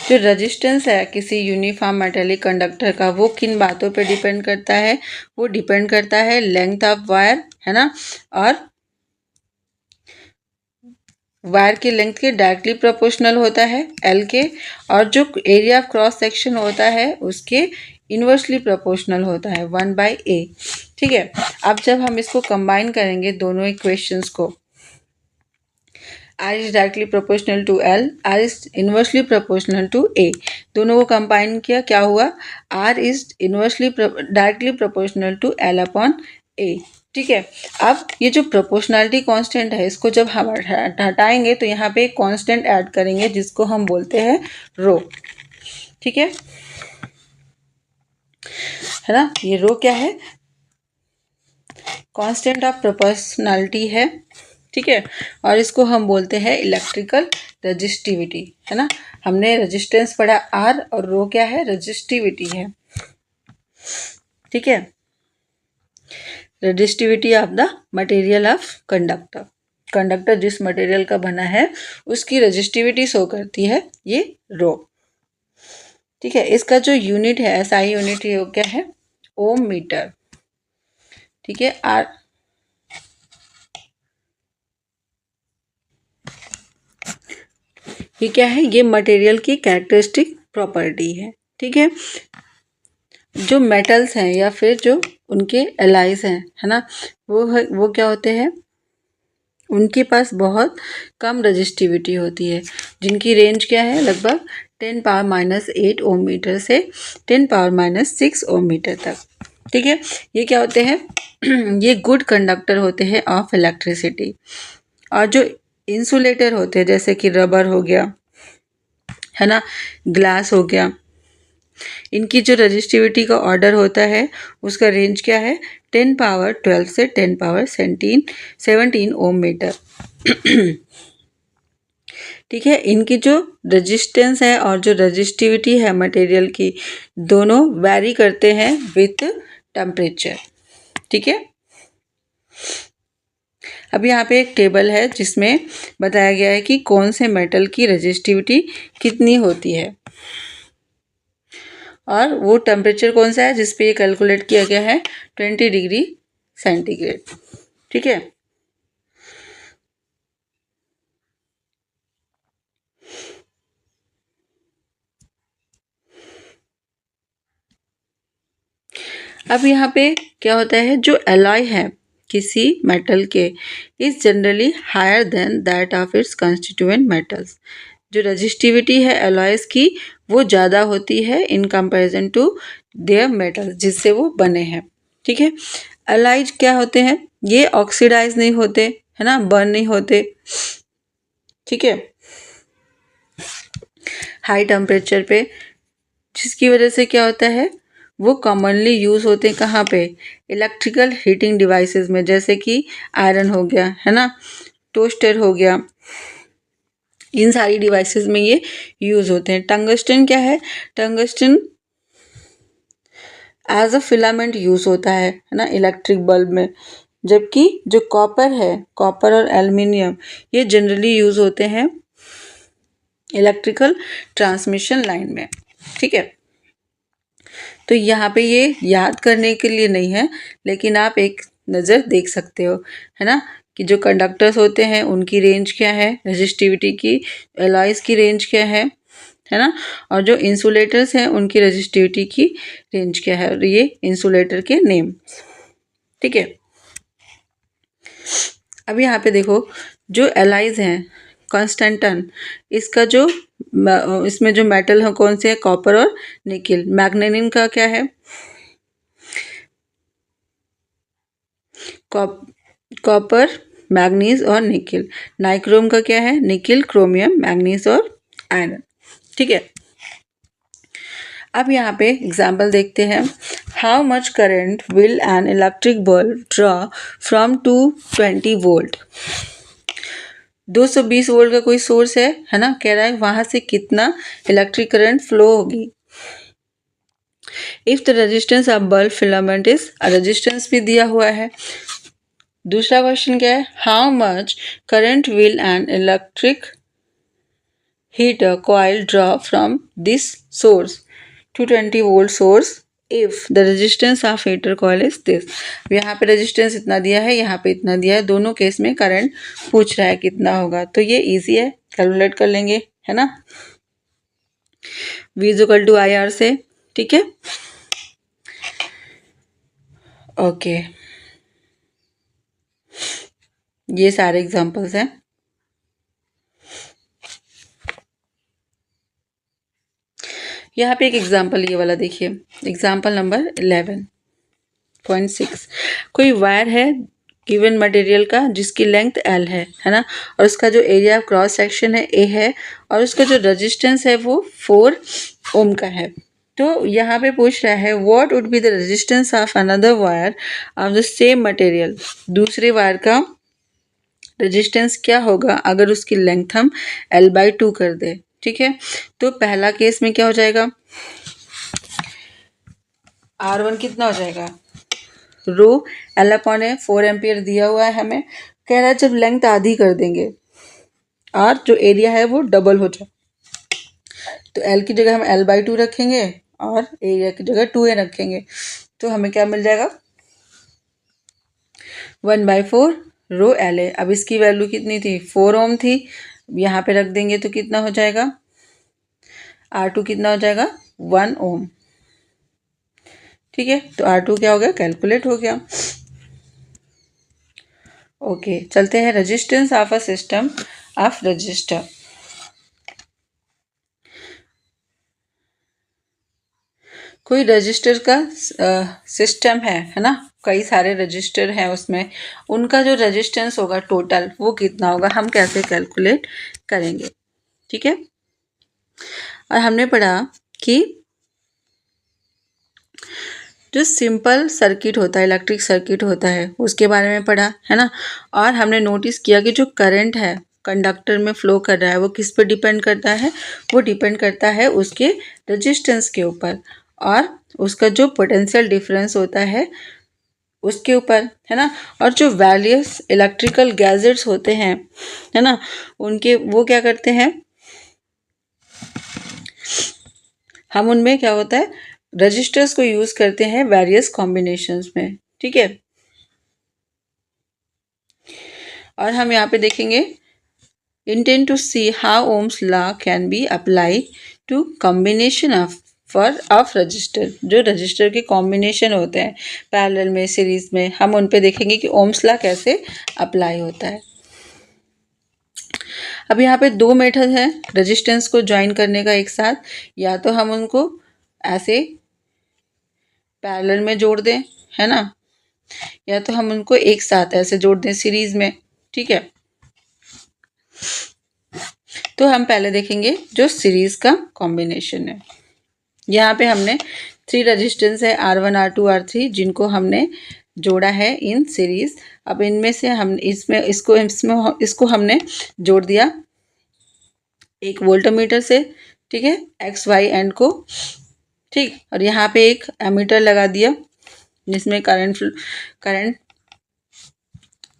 जो रेजिस्टेंस है किसी यूनिफॉर्म मेटालिक कंडक्टर का वो किन बातों पे डिपेंड करता है? वो डिपेंड करता है लेंथ ऑफ वायर, है ना, और वायर की लेंथ के डायरेक्टली प्रोपोर्शनल होता है L के, और जो एरिया ऑफ क्रॉस सेक्शन होता है उसके इन्वर्सली प्रोपोर्शनल होता है 1/A। ठीक है। अब जब हम इसको कंबाइन करेंगे दोनों इक्वेशंस को, R is directly proportional to L, R is inversely proportional to A, दोनों को कंबाइन किया, क्या हुआ? R is inversely directly proportional to L upon A। ठीक है। अब ये जो प्रोपोर्शनैलिटी कांस्टेंट है इसको जब हम हटाएंगे तो यहाँ पे एक कांस्टेंट ऐड करेंगे जिसको हम बोलते हैं रो। ठीक है ना, ये रो क्या है? कांस्टेंट ऑफ प्रोपोर्शनैलिटी है। ठीक है। और इसको हम बोलते हैं इलेक्ट्रिकल रेजिस्टिविटी, है ना। हमने रेजिस्टेंस पढ़ा R, और रो क्या है? रेजिस्टिविटी है। ठीक है। Resistivity of the material of conductor, conductor जिस मटेरियल का बना है उसकी रेजिस्टिविटी शो करती है ये रो। ठीक है। इसका जो यूनिट है, SI यूनिट, ये क्या है? ओम मीटर। ठीक है। आर ये क्या है? ये मटेरियल की कैरेक्टरिस्टिक प्रॉपर्टी है। ठीक है। जो मेटल्स हैं या फिर जो उनके एलाइज हैं, है ना, वो क्या होते हैं? उनके पास बहुत कम रजिस्टिविटी होती है, जिनकी रेंज क्या है? लगभग 10⁻⁸ ओम मीटर से 10⁻⁶ ओम मीटर तक। ठीक है। ये क्या होते हैं? ये गुड कंडक्टर होते हैं ऑफ इलेक्ट्रिसिटी। और जो इंसुलेटर होते हैं जैसे कि रबर हो गया, है ना, ग्लास हो गया, इनकी जो रजिस्टिविटी का ऑर्डर होता है उसका रेंज क्या है? 10⁻12 से 10⁻17 ओम मीटर। ठीक है। इनकी जो रेजिस्टेंस है और जो रेजिस्टिविटी है मटेरियल की, दोनों वैरी करते हैं विथ टेम्परेचर। ठीक है। अब यहाँ पे एक टेबल है जिसमें बताया गया है कि कौन से मेटल की रेजिस्टिविटी कितनी होती है और वो टेम्परेचर कौन सा है जिस पे ये कैलकुलेट किया गया है, 20 डिग्री सेंटीग्रेड। ठीक है। अब यहाँ पे क्या होता है, जो एलॉय है किसी मेटल के is generally higher than that of its constituent metals. जो रजिस्टिविटी है एलॉयज की वो ज़्यादा होती है in comparison to their metals जिससे वो बने हैं। ठीक है। एलॉयज क्या होते हैं, ये ऑक्सीडाइज नहीं होते है ना, बर्न नहीं होते। ठीक है। हाई टेम्परेचर पे, जिसकी वजह से क्या होता है, वो कॉमनली यूज़ होते हैं कहाँ पे, इलेक्ट्रिकल हीटिंग डिवाइसेस में, जैसे कि आयरन हो गया है ना, टोस्टर हो गया, इन सारी डिवाइसेस में ये यूज़ होते हैं। टंगस्टन क्या है, tungsten as a filament use होता है ना इलेक्ट्रिक बल्ब में। जबकि जो कॉपर है, कॉपर और एल्युमिनियम ये जनरली यूज़ होते हैं इलेक्ट्रिकल ट्रांसमिशन लाइन में। ठीक है। तो यहाँ पे ये याद करने के लिए नहीं है, लेकिन आप एक नज़र देख सकते हो है ना, कि जो कंडक्टर्स होते हैं उनकी रेंज क्या है, रेजिस्टिविटी की, एलॉयज की रेंज क्या है ना, और जो इंसुलेटर्स हैं उनकी रेजिस्टिविटी की रेंज क्या है, और ये इंसुलेटर के नेम। ठीक है। अब यहाँ पे देखो, जो एलॉयज हैं कॉन्स्टेंटन, इसका जो इसमें जो मेटल है कौन से है, कॉपर और निकिल। मैग्नीशियम का क्या है, कॉपर, मैग्नीज और निकिल। नाइक्रोम का क्या है, निकिल, क्रोमियम, मैग्नीज और आयरन। ठीक है। अब यहाँ पे एग्जाम्पल देखते हैं। How much current will an electric bulb draw from 220 volt. 220 volt का कोई सोर्स है ना, कह रहा है वहां से कितना इलेक्ट्रिक करंट फ्लो होगी। If the resistance of bulb filament is, resistance भी दिया हुआ है। दूसरा क्वेश्चन क्या है, how much current will an electric heater coil draw from this source, 220 volt source, if the resistance of heater coil is this. यहाँ पे resistance इतना दिया है, यहाँ पे इतना दिया है, दोनों केस में करंट पूछ रहा है कितना होगा। तो ये इजी है, कैलकुलेट कर लेंगे है ना, V equal to I R से। ठीक है। ओके, ये सारे एग्जांपल्स हैं। यहाँ पे एक एग्जांपल ये वाला देखिए, एग्जांपल नंबर 11.6। कोई वायर है गिवन मटेरियल का जिसकी लेंथ L है ना, और उसका जो एरिया ऑफ क्रॉस सेक्शन है A है, और उसका जो रेजिस्टेंस है वो 4 ओम का है। तो यहाँ पे पूछ रहा है what would be the resistance of another wire of the same material. दूसरे वायर का रेजिस्टेंस क्या होगा अगर उसकी लेंथ हम L/2 कर दे। ठीक है। तो पहला केस में क्या हो जाएगा, R1 कितना हो जाएगा, रो L/A 4 एम्पियर दिया हुआ है हमें, कह रहा है जब लेंथ आधी कर देंगे और जो एरिया है वो डबल हो जाए, तो L की जगह हम L/2 रखेंगे और एरिया की जगह 2A रखेंगे, तो हमें क्या मिल जाएगा, 1/4 रो LA। अब इसकी वैल्यू कितनी थी, 4 ओम थी, यहाँ पे रख देंगे तो कितना हो जाएगा, R2 कितना हो जाएगा, 1 ओम। ठीक है। तो R2 क्या हो गया, कैलकुलेट हो गया। ओके, चलते हैं resistance of a system of register. कोई रजिस्टर का सिस्टम है ना, कई सारे रजिस्टर हैं उसमें, उनका जो रेजिस्टेंस होगा टोटल वो कितना होगा, हम कैसे कैलकुलेट करेंगे। ठीक है। और हमने पढ़ा कि जो सिंपल सर्किट होता है, इलेक्ट्रिक सर्किट होता है, उसके बारे में पढ़ा है ना, और हमने नोटिस किया कि जो करंट है कंडक्टर में फ्लो कर रहा है वो किस पर डिपेंड करता है, वो डिपेंड करता है उसके रेजिस्टेंस के ऊपर और उसका जो पोटेंशियल डिफरेंस होता है उसके ऊपर, है ना। और जो वेरियस इलेक्ट्रिकल गैजेट्स होते हैं, है ना, उनके वो क्या करते हैं, हम उनमें क्या होता है रजिस्टर्स को यूज करते हैं वेरियस कॉम्बिनेशंस में, ठीक है। और हम यहाँ पे देखेंगे intent to see how Ohm's law can be apply to combination of resistor. जो रजिस्टर के कॉम्बिनेशन होते हैं पैरेलल में, सीरीज में, हम उन पे देखेंगे कि ओम्स लॉ कैसे अप्लाई होता है। अब यहाँ पे दो मेथड है रेजिस्टेंस को ज्वाइन करने का एक साथ, या तो हम उनको ऐसे पैरेलल में जोड़ दें, है ना, या तो हम उनको एक साथ ऐसे जोड़ दें सीरीज में, ठीक है। तो हम पहले देखेंगे जो सीरीज का कॉम्बिनेशन है। यहाँ पे हमने 3 रेजिस्टेंस है R1 R2 R3 जिनको हमने जोड़ा है इन सीरीज। अब इनमें से हम इसको हमने जोड़ दिया एक वोल्टमीटर से, ठीक है, एक्स वाई एंड को, ठीक। और यहाँ पे एक एमीटर लगा दिया जिसमें करंट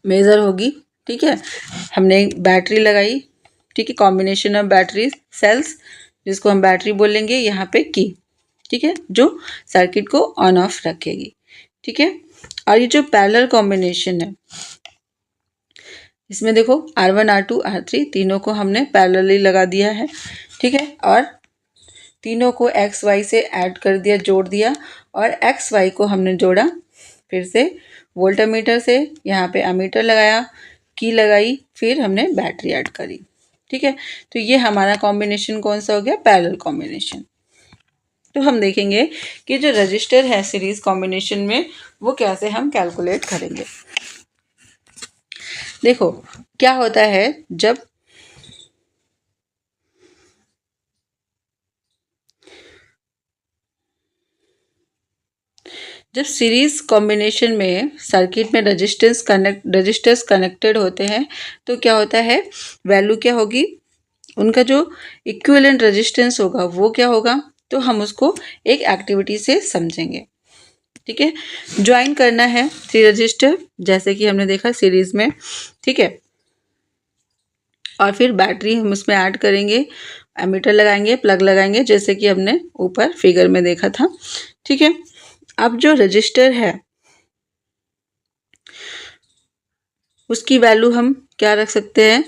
मेजर होगी, ठीक है। हमने बैटरी लगाई, ठीक है, कॉम्बिनेशन ऑफ बैटरी सेल्स जिसको हम बैटरी बोलेंगे यहाँ पे की, ठीक है, जो सर्किट को ऑन ऑफ रखेगी, ठीक है। और ये जो पैरेलल कॉम्बिनेशन है इसमें देखो R1 R2 R3 तीनों को हमने पैरेलली लगा दिया है, ठीक है। और तीनों को एक्स वाई से ऐड कर दिया, जोड़ दिया, और एक्स वाई को हमने जोड़ा फिर से वोल्टमीटर से, यहाँ पे एमीटर लगाया, की लगाई, फिर हमने बैटरी ऐड करी, ठीक है। तो ये हमारा कॉम्बिनेशन कौन सा हो गया, पैरेलल कॉम्बिनेशन। तो हम देखेंगे कि जो रजिस्टर है सीरीज कॉम्बिनेशन में वो कैसे हम कैलकुलेट करेंगे। देखो क्या होता है जब सीरीज कॉम्बिनेशन में सर्किट में रजिस्टर्स कनेक्टेड होते हैं तो क्या होता है, वैल्यू क्या होगी, उनका जो इक्विवेलेंट रेजिस्टेंस होगा वो क्या होगा, तो हम उसको एक एक्टिविटी से समझेंगे, ठीक है। ज्वाइन करना है 3 रजिस्टर जैसे कि हमने देखा सीरीज में, ठीक है। और फिर बैटरी हम उसमें ऐड करेंगे, एमीटर लगाएंगे, प्लग लगाएंगे जैसे कि हमने ऊपर फिगर में देखा था, ठीक है। अब जो रजिस्टर है उसकी वैल्यू हम क्या रख सकते हैं,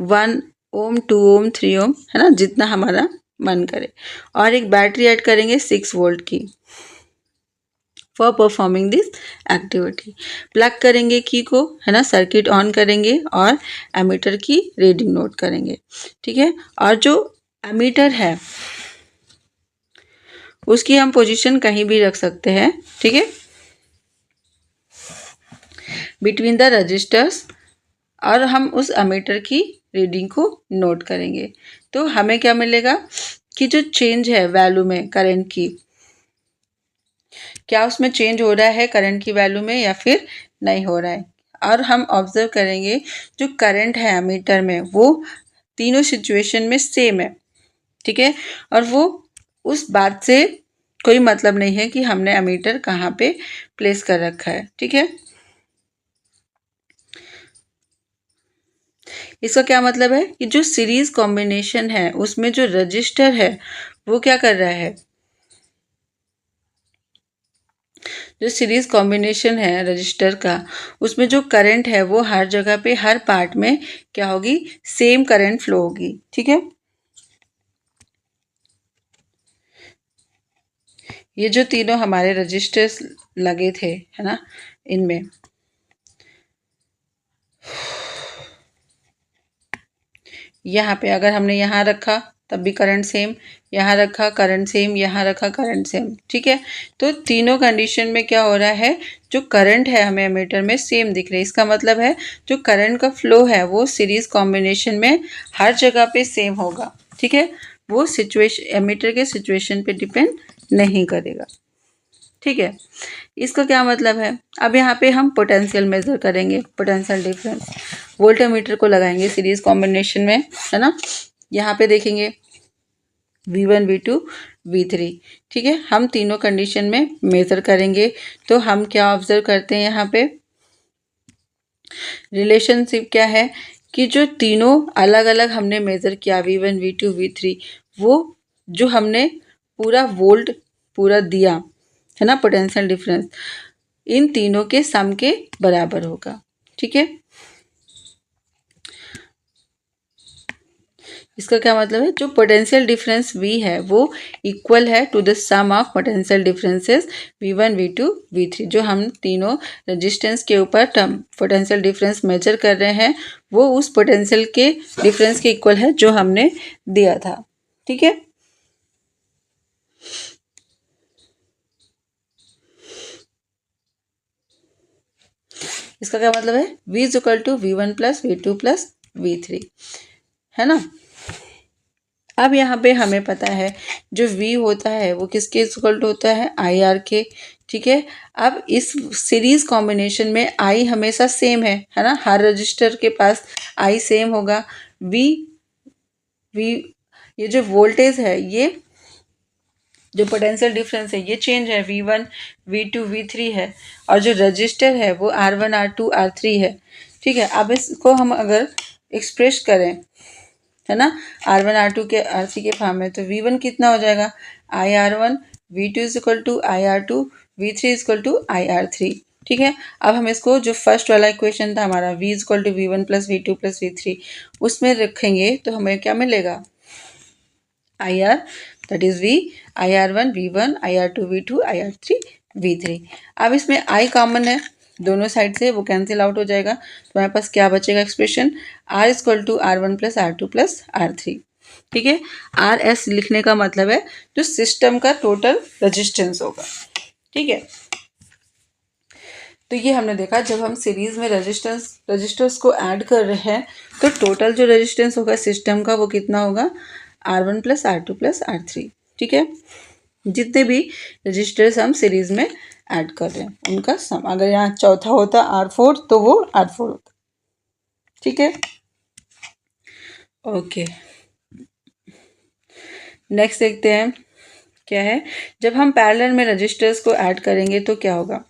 1 ओम 2 ओम 3 ओम, है ना, जितना हमारा मन करे। और एक बैटरी ऐड करेंगे 6 वोल्ट की for performing this activity. Plug करेंगे की को, है ना, सर्किट ऑन करेंगे और एमीटर की रीडिंग नोट करेंगे, ठीक है। और जो एमीटर है उसकी हम पोजीशन कहीं भी रख सकते हैं, ठीक है, बिटवीन द रजिस्टर्स, और हम उस एमीटर की रीडिंग को नोट करेंगे। तो हमें क्या मिलेगा कि जो चेंज है वैल्यू में करंट की, क्या उसमें चेंज हो रहा है करंट की वैल्यू में या फिर नहीं हो रहा है। और हम ऑब्जर्व करेंगे जो करंट है एमीटर में वो तीनों सिचुएशन में सेम है, ठीक है। और वो उस बात से कोई मतलब नहीं है कि हमने एमीटर कहाँ पे प्लेस कर रखा है, ठीक है। इसका क्या मतलब है कि जो सीरीज कॉम्बिनेशन है उसमें जो रजिस्टर है वो क्या कर रहा है, जो सीरीज कॉम्बिनेशन है रजिस्टर का उसमें जो करंट है वो हर जगह पे हर पार्ट में क्या होगी, सेम करंट फ्लो होगी, ठीक है। ये जो तीनों हमारे रजिस्टर्स लगे थे, है ना, इनमें यहाँ पे अगर हमने यहाँ रखा तब भी करंट सेम, यहाँ रखा करंट सेम, यहाँ रखा करंट सेम, ठीक है। तो तीनों कंडीशन में क्या हो रहा है, जो करंट है हमें एमीटर में सेम दिख रही है। इसका मतलब है जो करंट का फ्लो है वो सीरीज कॉम्बिनेशन में हर जगह पे सेम होगा, ठीक है। वो सिचुएशन एमीटर के सिचुएशन पे डिपेंड नहीं करेगा, ठीक है। इसका क्या मतलब है, अब यहाँ पे हम पोटेंशियल मेजर करेंगे, पोटेंशियल डिफरेंस। वोल्टामीटर को लगाएंगे सीरीज कॉम्बिनेशन में, है ना। यहाँ पे देखेंगे V1 V2 V3, ठीक है। हम तीनों कंडीशन में मेजर करेंगे। तो हम क्या ऑब्जर्व करते हैं यहाँ पे, रिलेशनशिप क्या है कि जो तीनों अलग अलग हमने मेजर किया V1 V2 V3, वो जो हमने पूरा वोल्ट पूरा दिया है ना, पोटेंशियल डिफरेंस इन तीनों के सम के बराबर होगा, ठीक है। इसका क्या मतलब है, जो पोटेंशियल डिफरेंस V है वो इक्वल है to the sum of potential differences V1 V2 V3। जो हम तीनों रेजिस्टेंस के ऊपर पोटेंशियल डिफरेंस मेजर कर रहे हैं वो उस पोटेंशियल के डिफरेंस के इक्वल है जो हमने दिया था, ठीक है। इसका क्या मतलब है, V is equal to V1 plus V2 plus V3, है ना। अब यहाँ पे हमें पता है जो V होता है वो किसके इक्वल टू होता है, IR के, ठीक है। अब इस सीरीज कॉम्बिनेशन में I हमेशा सेम है ना, हर रजिस्टर के पास I सेम होगा। V ये जो वोल्टेज है, ये जो पोटेंशियल डिफरेंस है ये चेंज है, V1 V2 V3 है, और जो रजिस्टर है वो R1 R2 R3 है, ठीक है। अब इसको हम अगर एक्सप्रेस करें, है ना, R1 R2 के R3 के फॉर्म में, तो V1 कितना हो जाएगा, IR1, V2 is equal to IR2, V3 is equal to IR3, ठीक है। अब हम इसको जो फर्स्ट वाला इक्वेशन था हमारा V is equal to V1 plus V2 plus V3, उसमें रखेंगे तो हमें क्या मिलेगा, IR, that is V, IR1 V1, IR2 V2, IR3 V3। अब इसमें I कॉमन है दोनों साइड से, वो कैंसिल आउट हो जाएगा, तो हमारे पास क्या बचेगा expression, R equal to R1 plus R2 plus R3, ठीक है। RS लिखने का मतलब है जो सिस्टम का टोटल रेजिस्टेंस होगा, ठीक है। तो ये हमने देखा, जब हम सीरीज में रजिस्टर्स को ऐड कर रहे हैं तो टोटल जो रेजिस्टेंस होगा सिस्टम का वो कितना होगा, R1 plus R2 plus R3, ठीक है। जितने भी रजिस्टर्स हम सीरीज में ऐड कर रहे हैं उनका सम, अगर यहाँ चौथा होता R4 तो वो R4 होता, ठीक है। ओके, नेक्स्ट देखते हैं क्या है, जब हम पैरेलल में रजिस्टर्स को ऐड करेंगे तो क्या होगा।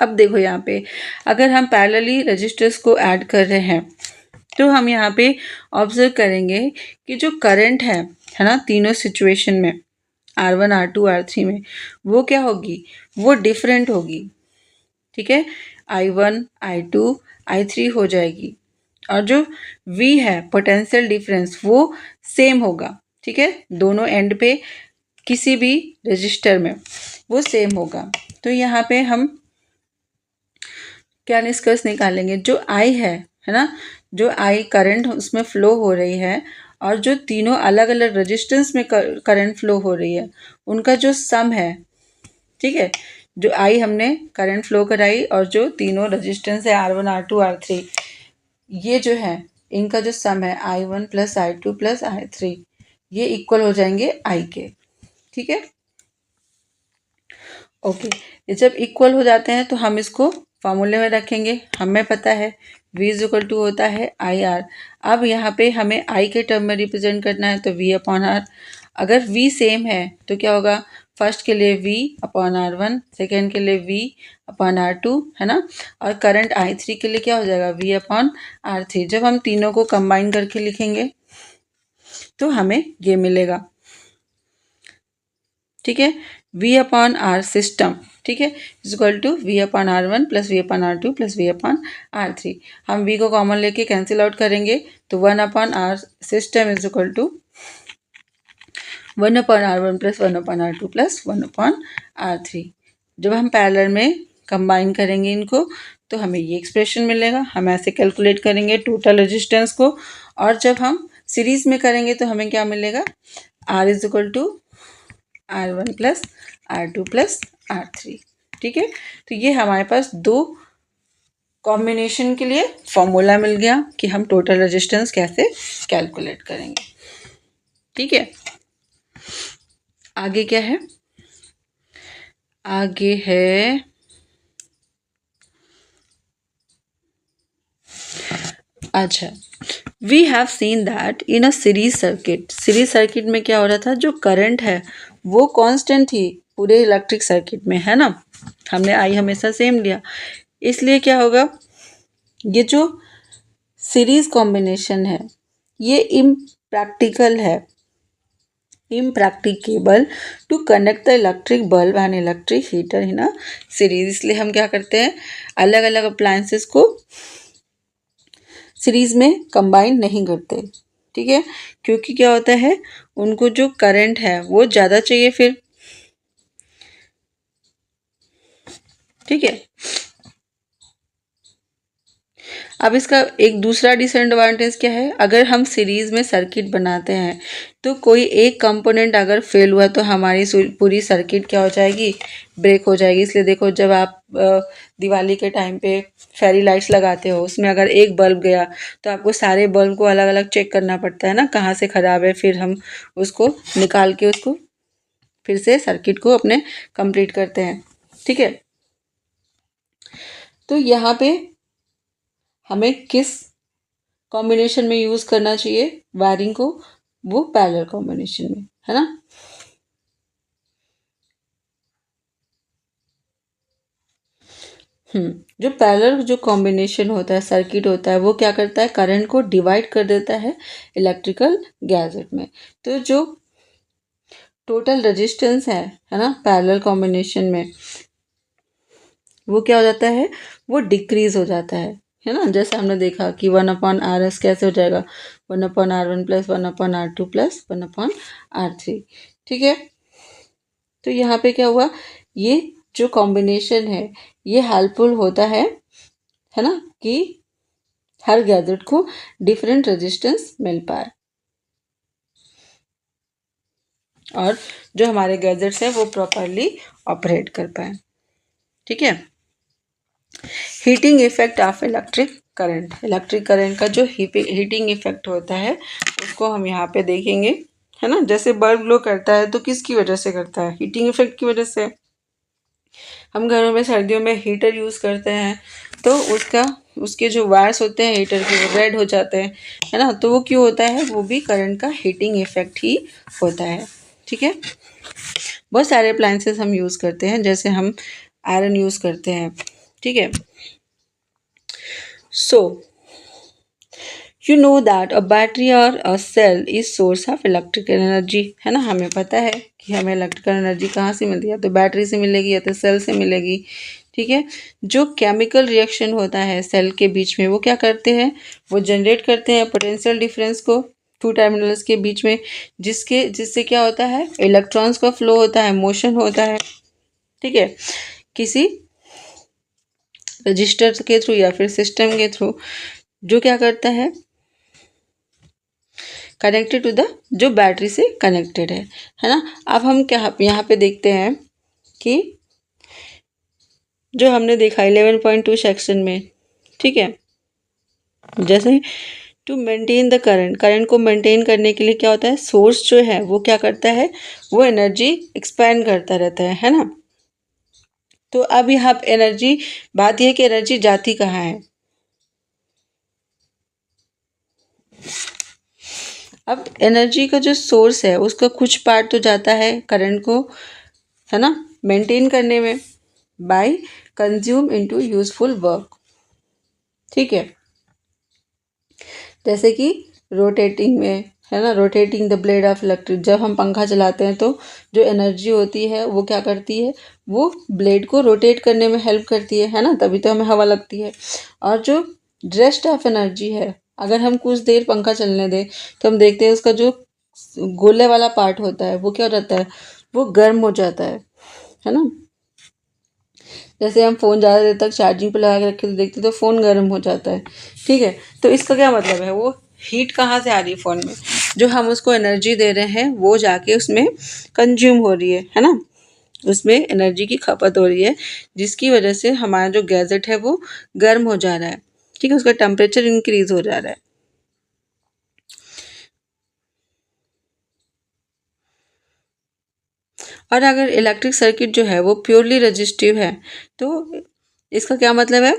अब देखो यहाँ पे अगर हम पैरेलली रजिस्टर्स को ऐड कर रहे हैं तो हम यहाँ पे ऑब्जर्व करेंगे कि जो करंट है ना, तीनों सिचुएशन में R1 R2 R3 में, वो क्या होगी, वो डिफरेंट होगी, ठीक है। I1 I2 I3 हो जाएगी, और जो V है पोटेंशियल डिफरेंस वो सेम होगा, ठीक है। दोनों एंड पे किसी भी रजिस्टर में वो सेम होगा। तो यहाँ पे हम क्या निष्कर्ष निकालेंगे, जो I है ना, जो I करंट उसमें फ्लो हो रही है और जो तीनों अलग अलग रेजिस्टेंस में करंट फ्लो हो रही है उनका जो सम है, ठीक है। जो I हमने करंट फ्लो कराई और जो तीनों रेजिस्टेंस है R1 R2 R3, ये जो है इनका जो सम है I1 plus I2 plus I3, ये इक्वल हो जाएंगे I के, ठीक है। ओके, ये जब इक्वल हो जाते हैं तो हम इसको फॉर्मूले में रखेंगे। हमें पता है V इज इक्वल टू होता है IR। अब यहाँ पे हमें I के टर्म में रिप्रेजेंट करना है तो V अपॉन R। अगर V सेम है तो क्या होगा, फर्स्ट के लिए V अपॉन R1, सेकेंड के लिए V अपॉन R2, है ना, और करंट I3 के लिए क्या हो जाएगा, V अपॉन R3। जब हम तीनों को कंबाइन करके लिखेंगे तो हमें ये मिलेगा, ठीक है। V अपॉन R सिस्टम, ठीक है, is equal to V upon R1 plus V upon R2 plus V upon R3। हम V को कॉमन लेके कैंसिल आउट करेंगे तो 1 upon R system is equal to 1 upon R1 plus 1 upon R2 plus 1 upon R3। जब हम parallel में combine करेंगे इनको तो हमें ये एक्सप्रेशन मिलेगा। हम ऐसे कैलकुलेट करेंगे टोटल रेजिस्टेंस को, और जब हम सीरीज में करेंगे तो हमें क्या मिलेगा, R is equal to R1 plus R2 plus R3, ठीक है। तो ये हमारे पास दो कॉम्बिनेशन के लिए फॉर्मूला मिल गया कि हम टोटल रेजिस्टेंस कैसे कैलकुलेट करेंगे, ठीक है। आगे क्या है, आगे है अच्छा, we have seen that in a series circuit में क्या हो रहा था, जो करंट है वो कांस्टेंट थी पूरे इलेक्ट्रिक सर्किट में, है ना। हमने आई हमेशा सेम लिया, इसलिए क्या होगा, ये जो सीरीज कॉम्बिनेशन है ये इम्प्रैक्टिकल है, impracticable to connect the electric bulb and electric heater in a series। इसलिए हम क्या करते हैं, अलग अलग अप्लायंसेस को सीरीज में कंबाइन नहीं करते, ठीक है, क्योंकि क्या होता है, उनको जो करंट है वो ज़्यादा चाहिए फिर, ठीक है। अब इसका एक दूसरा डिसएडवांटेज क्या है, अगर हम सीरीज में सर्किट बनाते हैं तो कोई एक कंपोनेंट अगर फेल हुआ तो हमारी पूरी सर्किट क्या हो जाएगी, ब्रेक हो जाएगी। इसलिए देखो, जब आप दिवाली के टाइम पे फेरी लाइट्स लगाते हो, उसमें अगर एक बल्ब गया तो आपको सारे बल्ब को अलग अलग चेक करना पड़ता है ना, कहाँ से ख़राब है, फिर हम उसको निकाल के उसको फिर से सर्किट को अपने कंप्लीट करते हैं, ठीक है। तो यहाँ पे हमें किस कॉम्बिनेशन में यूज़ करना चाहिए वायरिंग को, वो पैरेलल कॉम्बिनेशन में, है ना। जो पैरेलल जो कॉम्बिनेशन होता है, सर्किट होता है, वो क्या करता है, करंट को डिवाइड कर देता है इलेक्ट्रिकल गैजेट में। तो जो टोटल रेजिस्टेंस है ना, पैरेलल कॉम्बिनेशन में, वो क्या हो जाता है, वो डिक्रीज हो जाता है ना। जैसे हमने देखा कि 1/RS कैसे हो जाएगा, 1/R1 plus 1/R2 plus 1/R3, ठीक है। तो यहाँ पे क्या हुआ, ये जो कॉम्बिनेशन है ये हेल्पफुल होता है ना, कि हर गैजेट को डिफरेंट रेजिस्टेंस मिल पाए और जो हमारे गैजेट्स हैं वो प्रॉपरली ऑपरेट कर पाए, ठीक है। Heating effect of electric current का जो हीटिंग इफेक्ट होता है उसको हम यहाँ पे देखेंगे, है ना। जैसे बल्ब ग्लो करता है तो किसकी वजह से करता है, हीटिंग इफेक्ट की वजह से। हम घरों में सर्दियों में हीटर यूज़ करते हैं तो उसके जो वायर्स होते हैं हीटर के वो रेड हो जाते हैं, है ना। तो वो क्यों होता है, वो भी करंट का हीटिंग इफेक्ट ही होता है, ठीक है। बहुत सारे अप्लायंसेस हम यूज़ करते हैं, जैसे हम आयरन यूज़ करते हैं, ठीक है। So you know that a battery और a cell is source of electrical energy, है ना। हमें पता है कि हमें इलेक्ट्रिकल एनर्जी कहाँ से मिलती है, या तो बैटरी से मिलेगी या तो सेल से मिलेगी, ठीक है। जो केमिकल रिएक्शन होता है सेल के बीच में, वो क्या करते हैं, वो जनरेट करते हैं पोटेंशियल डिफरेंस को टू टर्मिनल्स के बीच में, जिससे क्या होता है, इलेक्ट्रॉन्स का फ्लो होता है, मोशन होता है, ठीक है, किसी रजिस्टर के थ्रू या फिर सिस्टम के थ्रू, जो क्या करता है, कनेक्टेड टू द, जो बैटरी से कनेक्टेड है ना। अब हम क्या यहाँ पे देखते हैं कि जो हमने देखा 11.2 सेक्शन में, ठीक है, जैसे टू मेंटेन द करंट को मेंटेन करने के लिए क्या होता है, सोर्स जो है वो क्या करता है, वो एनर्जी एक्सपेंड करता रहता है ना। तो अब यहाँ एनर्जी, बात यह है कि एनर्जी जाती कहाँ है। अब एनर्जी का जो सोर्स है उसका कुछ पार्ट तो जाता है करंट को, है ना, मेंटेन करने में, by consume into useful work, ठीक है। जैसे कि रोटेटिंग में, है ना, rotating the blade of electric, जब हम पंखा चलाते हैं तो जो एनर्जी होती है वो क्या करती है, वो ब्लेड को रोटेट करने में हेल्प करती है ना, तभी तो हमें हवा लगती है। और जो रेस्ट ऑफ एनर्जी है, अगर हम कुछ देर पंखा चलने दें तो हम देखते हैं उसका जो गोले वाला पार्ट होता है वो क्या हो जाता है, वो गर्म हो जाता है ना। जैसे हम फ़ोन ज़्यादा देर तक चार्जिंग पे लगा के रखे तो देखते तो फ़ोन गर्म हो जाता है, ठीक है। तो इसका क्या मतलब है, वो हीट कहाँ से आ रही है फ़ोन में, जो हम उसको एनर्जी दे रहे हैं वो जाके उसमें कंज्यूम हो रही है ना, उसमें एनर्जी की खपत हो रही है, जिसकी वजह से हमारा जो गैजेट है वो गर्म हो जा रहा है, ठीक है, उसका टेम्परेचर इंक्रीज हो जा रहा है। और अगर इलेक्ट्रिक सर्किट जो है वो प्योरली रेजिस्टिव है तो इसका क्या मतलब है,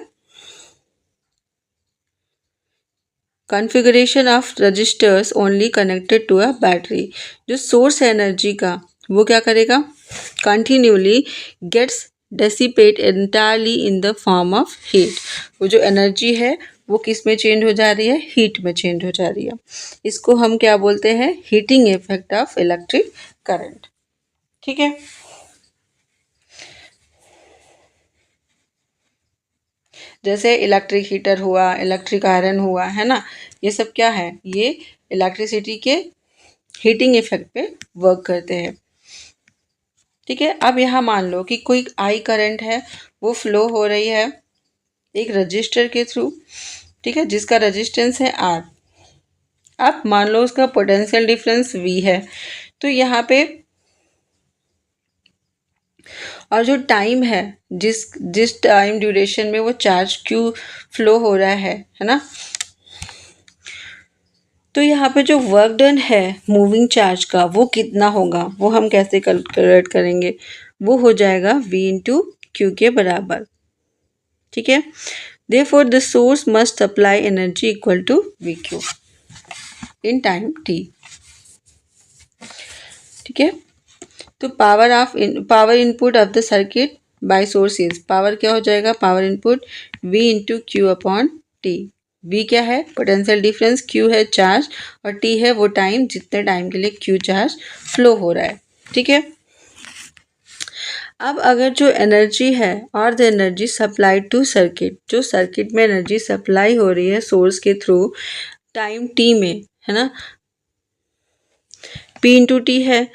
configuration of resistors only connected to a battery. जो सोर्स है एनर्जी का वो क्या करेगा, continuously gets dissipate entirely in the form of heat. वो जो एनर्जी है वो किस में चेंज हो जा रही है, हीट में चेंज हो जा रही है। इसको हम क्या बोलते हैं, heating effect of electric current. ठीक है, जैसे इलेक्ट्रिक हीटर हुआ, इलेक्ट्रिक आयरन हुआ, है ना, ये सब क्या है, ये इलेक्ट्रिसिटी के हीटिंग इफेक्ट पे वर्क करते हैं। ठीक है, अब यहाँ मान लो कि कोई आई करंट है, वो फ्लो हो रही है एक रजिस्टर के थ्रू, ठीक है, जिसका रेजिस्टेंस है आर। अब मान लो उसका पोटेंशियल डिफरेंस वी है, तो यहाँ पे और जो टाइम है, जिस जिस टाइम ड्यूरेशन में वो चार्ज क्यू फ्लो हो रहा है ना, तो यहाँ पे जो वर्क डन है मूविंग चार्ज का वो कितना होगा, वो हम कैसे कैलकुलेट करेंगे, वो हो जाएगा v इंटू क्यू के बराबर। ठीक है, therefore the source must supply energy equal to vq in time t। ठीक है, तो power input of the circuit by source is, power क्या हो जाएगा, power input v into Q upon T. v क्या है, पोटेंशियल डिफरेंस, q है charge, और t है वो टाइम जितने टाइम के लिए q चार्ज फ्लो हो रहा है। ठीक है, अब अगर जो एनर्जी है और the energy supply to circuit, जो सर्किट में एनर्जी सप्लाई हो रही है सोर्स के थ्रू टाइम t में, है ना, p इंटू टी है,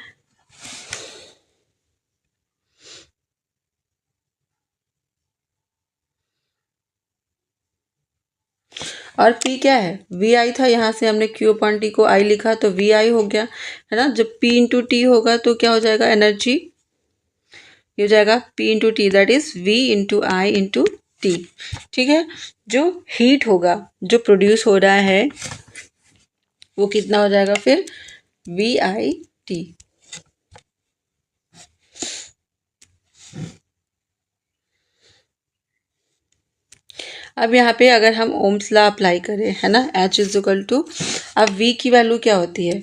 और P क्या है, वी आई था, यहाँ से हमने Q अपॉन टी को I लिखा तो वी आई हो गया, है ना। जब P इंटू टी होगा तो क्या हो जाएगा, एनर्जी ये हो जाएगा P into T, that is V into I into T. ठीक है, जो हीट होगा जो प्रोड्यूस हो रहा है वो कितना हो जाएगा फिर, वी आई टी। अब यहाँ पे अगर हम ओम्स लॉ अप्लाई करें, है ना, H इज इक्वल टू, अब V की वैल्यू क्या होती है,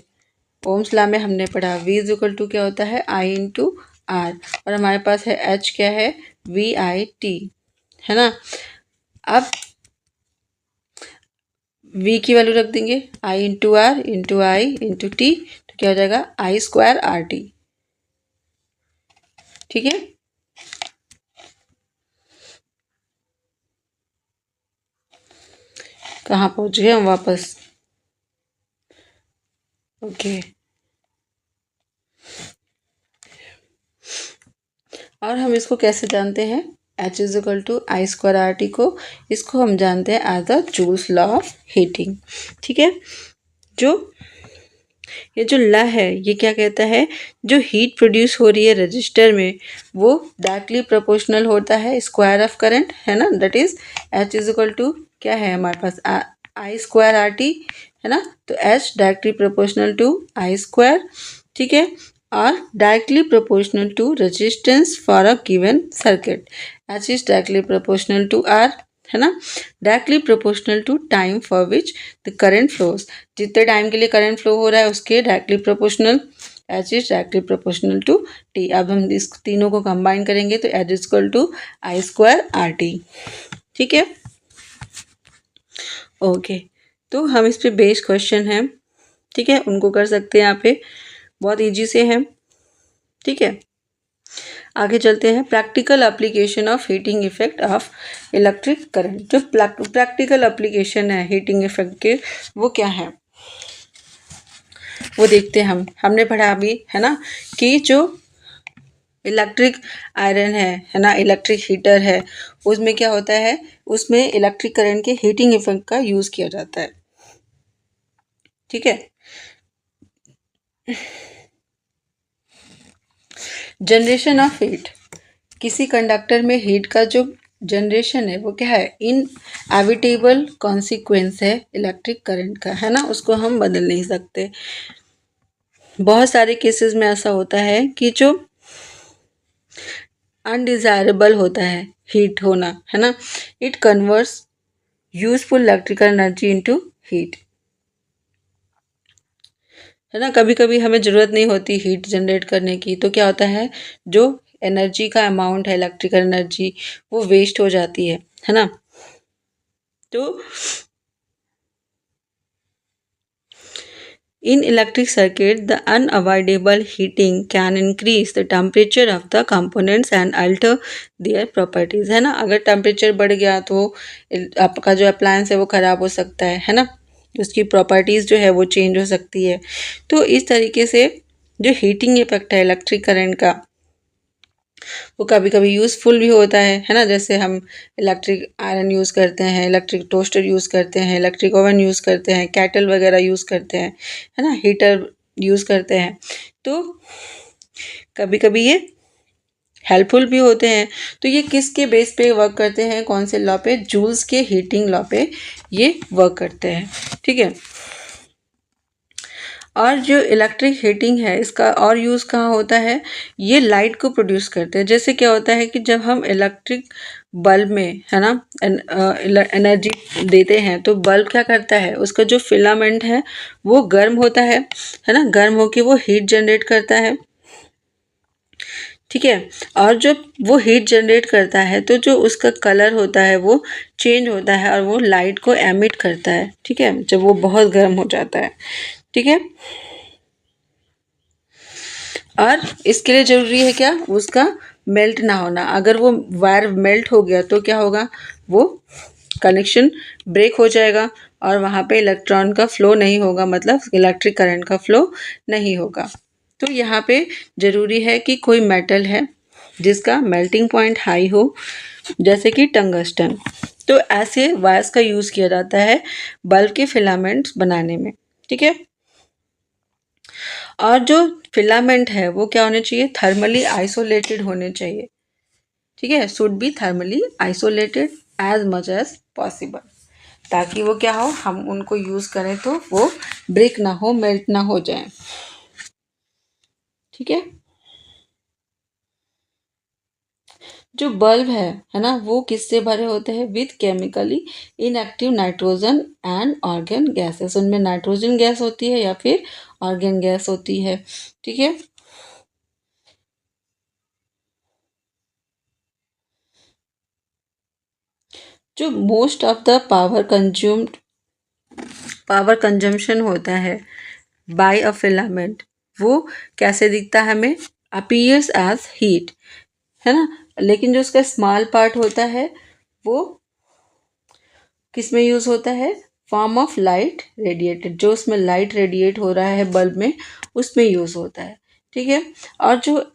ओम्स लॉ में हमने पढ़ा V इज इक्वल टू क्या होता है, I इंटू आर, और हमारे पास है H क्या है, वी आई टी, है ना। अब V की वैल्यू रख देंगे I into R into I into T, तो क्या हो जाएगा, आई स्क्वायर आर टी। ठीक है, कहाँ पहुँच गए हम वापस, ओके। और हम इसको कैसे जानते हैं, H is equal to I square R T को, इसको हम जानते हैं as the Joule's law of heating. ठीक है, जो ये जो लॉ है ये क्या कहता है, जो हीट प्रोड्यूस हो रही है रजिस्टर में वो डायरेक्टली प्रोपोर्शनल होता है स्क्वायर ऑफ करंट, है ना, that is H is equal to क्या है हमारे पास, आई स्क्वायर आर टी, है ना, तो H directly proportional to I square. ठीक है, और directly proportional to resistance for a given circuit, H is directly proportional to R, है ना, directly proportional to time for which the current flows, जितने time के लिए करंट फ्लो हो रहा है उसके directly proportional, H is directly proportional to T। अब हम इस तीनों को कंबाइन करेंगे तो H is equal to I square R T. ठीक है, ओके, तो हम इस पे बेस्ड क्वेश्चन है, ठीक है, उनको कर सकते हैं यहाँ पे, बहुत ईजी से है। ठीक है, आगे चलते हैं, practical application of heating effect of electric current. जो प्रैक्टिकल एप्लीकेशन है हीटिंग इफेक्ट के वो क्या है, वो देखते हैं हमने पढ़ा अभी, है ना, कि जो इलेक्ट्रिक आयरन है ना, इलेक्ट्रिक हीटर है, उसमें क्या होता है, उसमें इलेक्ट्रिक करंट के हीटिंग इफेक्ट का यूज़ किया जाता है। ठीक है, जनरेशन ऑफ हीट, किसी कंडक्टर में हीट का जो जनरेशन है वो क्या है, इन एविटेबल कॉन्सिक्वेंस है इलेक्ट्रिक करंट का, है ना, उसको हम बदल नहीं सकते। बहुत सारे केसेस में ऐसा होता है कि जो अनडिजायरेबल होता है हीट होना, है ना, it converts useful electrical energy into heat, है ना। कभी कभी हमें ज़रूरत नहीं होती हीट जनरेट करने की, तो क्या होता है, जो एनर्जी का अमाउंट है, इलेक्ट्रिकल एनर्जी, वो वेस्ट हो जाती है ना। तो in electric circuit, the unavoidable heating can increase the temperature of the components and alter their properties, है ना। अगर टेम्परेचर बढ़ गया तो आपका जो अप्लायंस है वो ख़राब हो सकता है ना। उसकी प्रॉपर्टीज़ जो है वो चेंज हो सकती है। तो इस तरीके से जो हीटिंग इफेक्ट है इलेक्ट्रिक करंट का, वो कभी कभी यूज़फुल भी होता है ना। जैसे हम इलेक्ट्रिक आयरन यूज़ करते हैं, इलेक्ट्रिक टोस्टर यूज़ करते हैं, इलेक्ट्रिक ओवन यूज़ करते हैं, कैटल वगैरह यूज़ करते हैं, है ना, हीटर यूज़ करते हैं। तो कभी कभी ये हेल्पफुल भी होते हैं। तो ये किसके बेस पे वर्क करते हैं, कौन से लॉ पे, जूल्स के हीटिंग लॉ पे ये वर्क करते हैं, ठीक है। और जो इलेक्ट्रिक हीटिंग है इसका और यूज़ कहाँ होता है, ये लाइट को प्रोड्यूस करते हैं। जैसे क्या होता है कि जब हम इलेक्ट्रिक बल्ब में, है ना, एनर्जी देते हैं, तो बल्ब क्या करता है, उसका जो फिलामेंट है वो गर्म होता है ना, गर्म होके वो हीट जनरेट करता है, ठीक है। और जब वो हीट जनरेट करता है तो जो उसका कलर होता है वो चेंज होता है और वो लाइट को एमिट करता है, ठीक है, जब वो बहुत गर्म हो जाता है, ठीक है। और इसके लिए ज़रूरी है क्या, उसका मेल्ट ना होना। अगर वो वायर मेल्ट हो गया तो क्या होगा, वो कनेक्शन ब्रेक हो जाएगा और वहाँ पे इलेक्ट्रॉन का फ्लो नहीं होगा, मतलब इलेक्ट्रिक करंट का फ्लो नहीं होगा। तो यहाँ पे ज़रूरी है कि कोई मेटल है जिसका मेल्टिंग पॉइंट हाई हो, जैसे कि टंगस्टन। तो ऐसे वायर्स का यूज़ किया जाता है बल्ब के फिलामेंट्स बनाने में, ठीक है। और जो फिलामेंट है वो क्या होने चाहिए, थर्मली आइसोलेटेड होने चाहिए, ठीक है, should be thermally isolated as much as possible, ताकि वो क्या हो, हम उनको यूज़ करें तो वो ब्रेक ना हो, मेल्ट ना हो जाए, ठीक है। जो बल्ब है ना, वो किससे भरे होते हैं, with chemically inactive nitrogen and organ gases. उनमें नाइट्रोजन गैस होती है या फिर ऑर्गन गैस होती है, ठीक है। जो most of the power consumption होता है बाय अ फिलामेंट, वो कैसे दिखता है हमें, अपीयर्स एज हीट, है ना। लेकिन जो उसका स्मॉल पार्ट होता है वो किस में यूज़ होता है, फॉर्म ऑफ लाइट रेडिएटेड, जो उसमें लाइट रेडिएट हो रहा है बल्ब में, उसमें यूज़ होता है, ठीक है। और जो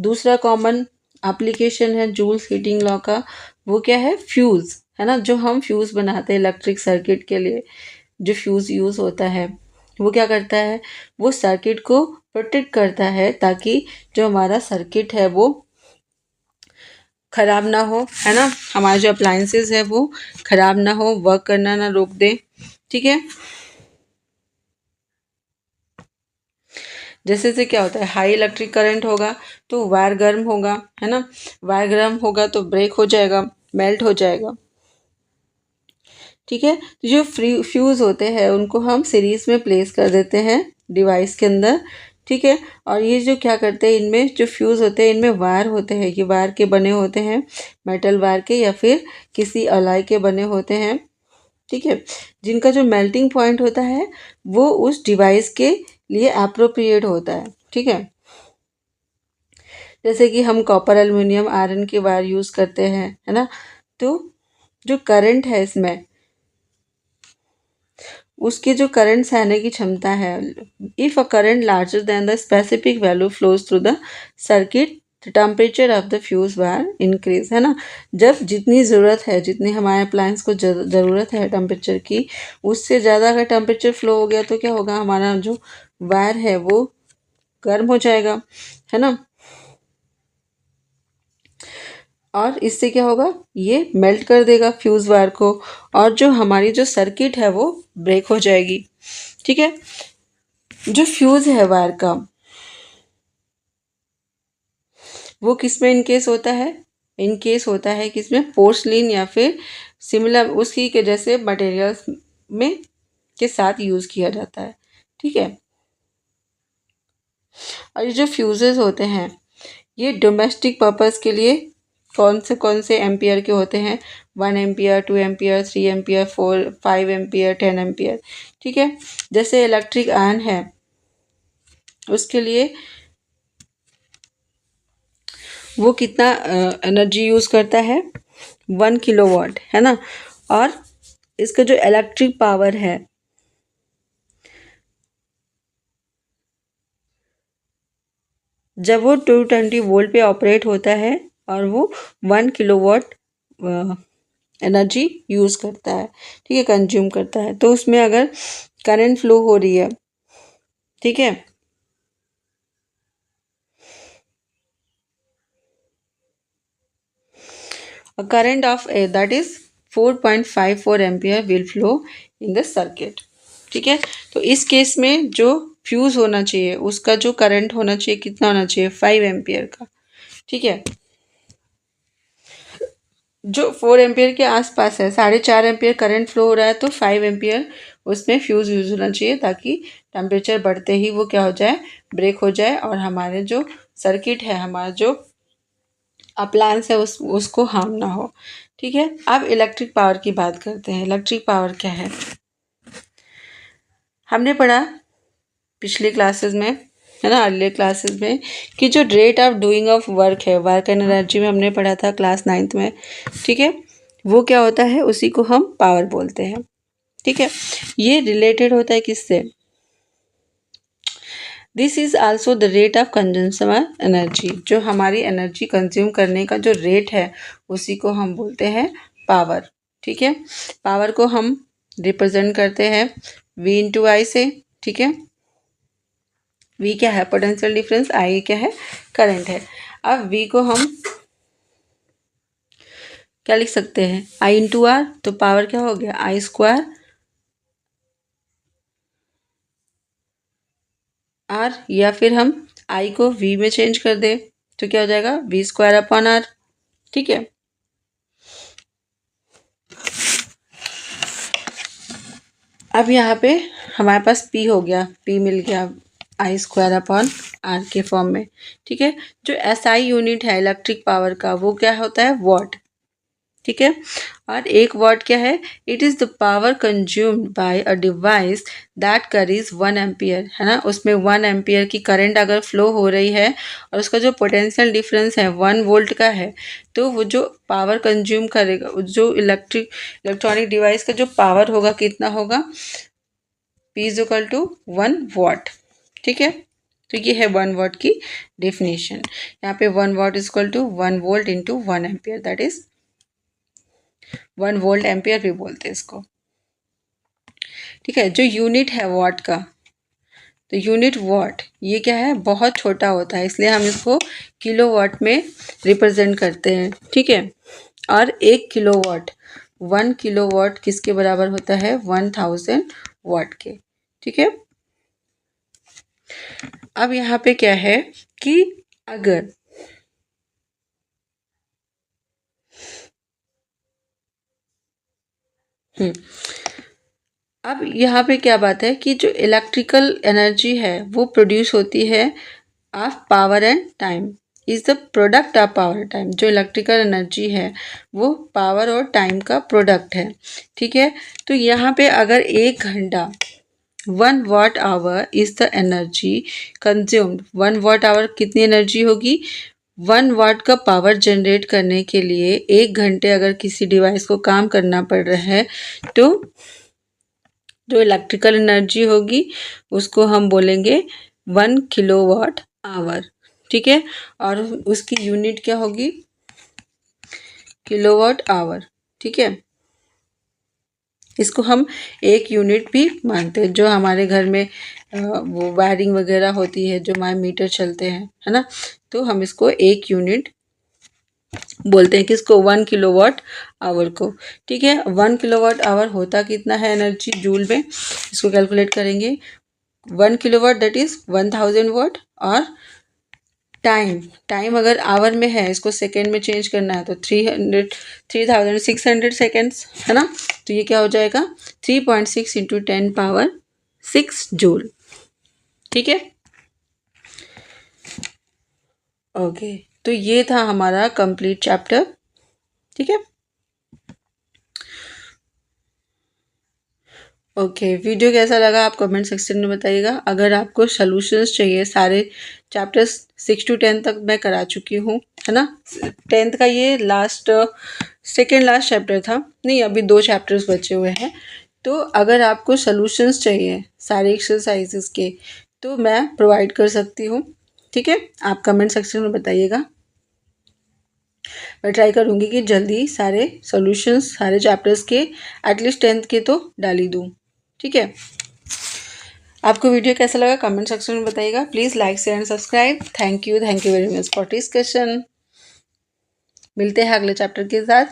दूसरा कॉमन एप्लीकेशन है जूल्स हीटिंग लॉ का, वो क्या है, फ्यूज़, है ना। जो हम फ्यूज़ बनाते हैं इलेक्ट्रिक सर्किट के लिए, जो फ्यूज़ यूज़ होता है वो क्या करता है, वो सर्किट को प्रोटेक्ट करता है, ताकि जो हमारा सर्किट है वो ख़राब ना हो, है ना, हमारे जो अप्लायंसेस है वो ख़राब ना हो, वर्क करना ना रोक दे, ठीक है। जैसे से क्या होता है, हाई इलेक्ट्रिक करंट होगा तो वायर गर्म होगा, है ना, वायर गर्म होगा तो ब्रेक हो जाएगा, मेल्ट हो जाएगा, ठीक है। तो जो फ्यूज़ होते हैं उनको हम सीरीज में प्लेस कर देते हैं डिवाइस के अंदर, ठीक है। और ये जो क्या करते हैं, इनमें जो फ्यूज़ होते हैं इनमें वायर होते हैं, ये वायर के बने होते हैं, मेटल वायर के या फिर किसी अलाई के बने होते हैं, ठीक है, जिनका जो मेल्टिंग पॉइंट होता है वो उस डिवाइस के लिए अप्रोप्रिएट होता है, ठीक है। जैसे कि हम कॉपर, एल्युमिनियम, आयरन के वायर यूज़ करते हैं, है ना। तो जो करंट है इसमें, उसकी जो करंट सहने की क्षमता है, if a current larger than the specific value flows through the circuit, the temperature of the fuse wire increase, है ना। जब जितनी ज़रूरत है, जितनी हमारे अप्लायंस को ज़रूरत है टेम्परेचर की, उससे ज़्यादा अगर टेम्परेचर फ्लो हो गया तो क्या होगा, हमारा जो वायर है वो गर्म हो जाएगा, है ना। और इससे क्या होगा, ये मेल्ट कर देगा फ्यूज़ वायर को, और जो हमारी जो सर्किट है वो ब्रेक हो जाएगी, ठीक है। जो फ्यूज़ है वायर का, वो किस में इनकेस होता है, इनकेस होता है किसमें, पोर्सलिन या फिर सिमिलर उसकी के जैसे मटेरियल्स में के साथ यूज़ किया जाता है। ठीक है, और ये जो फ्यूजेस होते हैं ये डोमेस्टिक पर्पस के लिए कौन से एम्पियर के होते हैं? 1 ampere, 2 ampere, 3 ampere, 5 ampere, 10 ampere. ठीक है, जैसे इलेक्ट्रिक आयन है उसके लिए वो कितना एनर्जी यूज़ करता है? 1 किलोवाट, है ना। और इसका जो इलेक्ट्रिक पावर है जब वो 220 वोल्ट पे ऑपरेट होता है और वो 1 किलोवाट एनर्जी यूज़ करता है, ठीक है, कंज्यूम करता है। तो उसमें अगर करंट फ्लो हो रही है, ठीक है, a current of that is 4.54 ampere will flow in the circuit. ठीक है, तो इस केस में जो फ्यूज होना चाहिए उसका जो करंट होना चाहिए कितना होना चाहिए? 5 एम्पियर का। ठीक है, जो 4 एम्पियर के आसपास है, 4.5 एम्पियर करंट फ्लो हो रहा है, तो 5 एम्पियर उसमें फ्यूज यूज होना चाहिए ताकि टेम्परेचर बढ़ते ही वो क्या हो जाए? ब्रेक हो जाए और हमारे जो सर्किट है, हमारा जो अप्लायंस है उसको हार्म ना हो। ठीक है, अब इलेक्ट्रिक पावर की बात करते हैं। इलेक्ट्रिक पावर क्या है? हमने पढ़ा पिछली क्लासेस में, है ना, अर्लियर क्लासेस में, कि जो rate of doing of work है, वर्क एंड एनर्जी में हमने पढ़ा था क्लास 9th में। ठीक है, वो क्या होता है? उसी को हम पावर बोलते हैं। ठीक है, ये रिलेटेड होता है किससे? This is also the rate of consumption of energy. जो हमारी एनर्जी कंज्यूम करने का जो रेट है उसी को हम बोलते हैं पावर। ठीक है, पावर को हम रिप्रेजेंट करते हैं V इंटू आई से। ठीक है, V क्या है? Potential difference. I क्या है? करंट है। अब V को हम क्या लिख सकते हैं? I इंटू आर, तो पावर क्या हो गया? I स्क्वायर आर, या फिर हम I को V में चेंज कर दे तो क्या हो जाएगा? V square upon R. ठीक है, अब यहाँ पे हमारे पास P हो गया, P मिल गया I स्क्वायर अपॉन आर के फॉर्म में। ठीक है, जो SI यूनिट है इलेक्ट्रिक पावर का वो क्या होता है? वॉट। ठीक है, और एक वॉट क्या है? It is the power consumed by a device that curries 1 ampere, है ना। उसमें 1 एम्पियर की करंट अगर फ्लो हो रही है और उसका जो पोटेंशियल डिफरेंस है 1 वोल्ट का है, तो वो जो पावर कंज्यूम करेगा, जो इलेक्ट्रॉनिक डिवाइस का जो पावर होगा कितना होगा? P is equal to 1 watt. ठीक है, तो ये है 1 वॉट की डेफिनेशन। यहाँ पे 1 watt is equal to 1 volt into 1 ampere, that is 1 volt ampere भी बोलते हैं इसको। ठीक है, जो यूनिट है वॉट का, तो यूनिट वॉट ये क्या है? बहुत छोटा होता है, इसलिए हम इसको किलोवाट में रिप्रेजेंट करते हैं। ठीक है, और 1 किलोवाट, 1 किलोवाट किसके बराबर होता है? 1000 वाट के। ठीक है, अब यहाँ पे क्या है कि अगर अब यहाँ पे क्या बात है कि जो इलेक्ट्रिकल एनर्जी है वो प्रोड्यूस होती है of power and time, is the product of power time. जो इलेक्ट्रिकल एनर्जी है वो पावर और टाइम का प्रोडक्ट है। ठीक है, तो यहाँ पे अगर 1 घंटा 1 watt hour is the energy consumed, 1 watt hour कितनी एनर्जी होगी? 1 वाट का पावर जनरेट करने के लिए 1 घंटे अगर किसी डिवाइस को काम करना पड़ रहा है तो जो इलेक्ट्रिकल एनर्जी होगी उसको हम बोलेंगे 1 किलोवाट आवर। ठीक है, और उसकी यूनिट क्या होगी? Kilowatt hour. ठीक है, इसको हम एक यूनिट भी मानते हैं। जो हमारे घर में वो वायरिंग वगैरह होती है, जो हमारे मीटर चलते हैं, है ना, तो हम इसको एक यूनिट बोलते हैं, किसको? 1 किलोवाट आवर को। ठीक है, 1 किलोवाट आवर होता कितना है एनर्जी जूल में? इसको कैलकुलेट करेंगे। 1 किलोवाट दैट इज 1000 वाट और टाइम अगर आवर में है, इसको सेकेंड में चेंज करना है तो 3600 सेकेंड्स है ना। तो ये क्या हो जाएगा 3.6 इंटू 10⁻6 जूल। ठीक है, ओके। तो ये था हमारा कंप्लीट चैप्टर। ठीक है, ओके। वीडियो कैसा लगा आप कमेंट सेक्शन में बताइएगा। अगर आपको सॉल्यूशंस चाहिए, सारे चैप्टर्स 6 to 10 तक मैं करा चुकी हूँ, है ना। 10th का ये सेकेंड लास्ट चैप्टर था, नहीं अभी 2 चैप्टर्स बचे हुए हैं। तो अगर आपको सॉल्यूशंस चाहिए सारे एक्सरसाइजेस के, तो मैं प्रोवाइड कर सकती हूँ। ठीक है, आप कमेंट सेक्शन में बताइएगा। मैं ट्राई करूँगी कि जल्दी सारे सॉल्यूशंस सारे चैप्टर्स के एटलीस्ट 10th के तो डाल ही दूँ। ठीक है, आपको वीडियो कैसा लगा कमेंट सेक्शन में बताइएगा। Please like share and subscribe. Thank you very much for discussion. मिलते हैं अगले चैप्टर के साथ।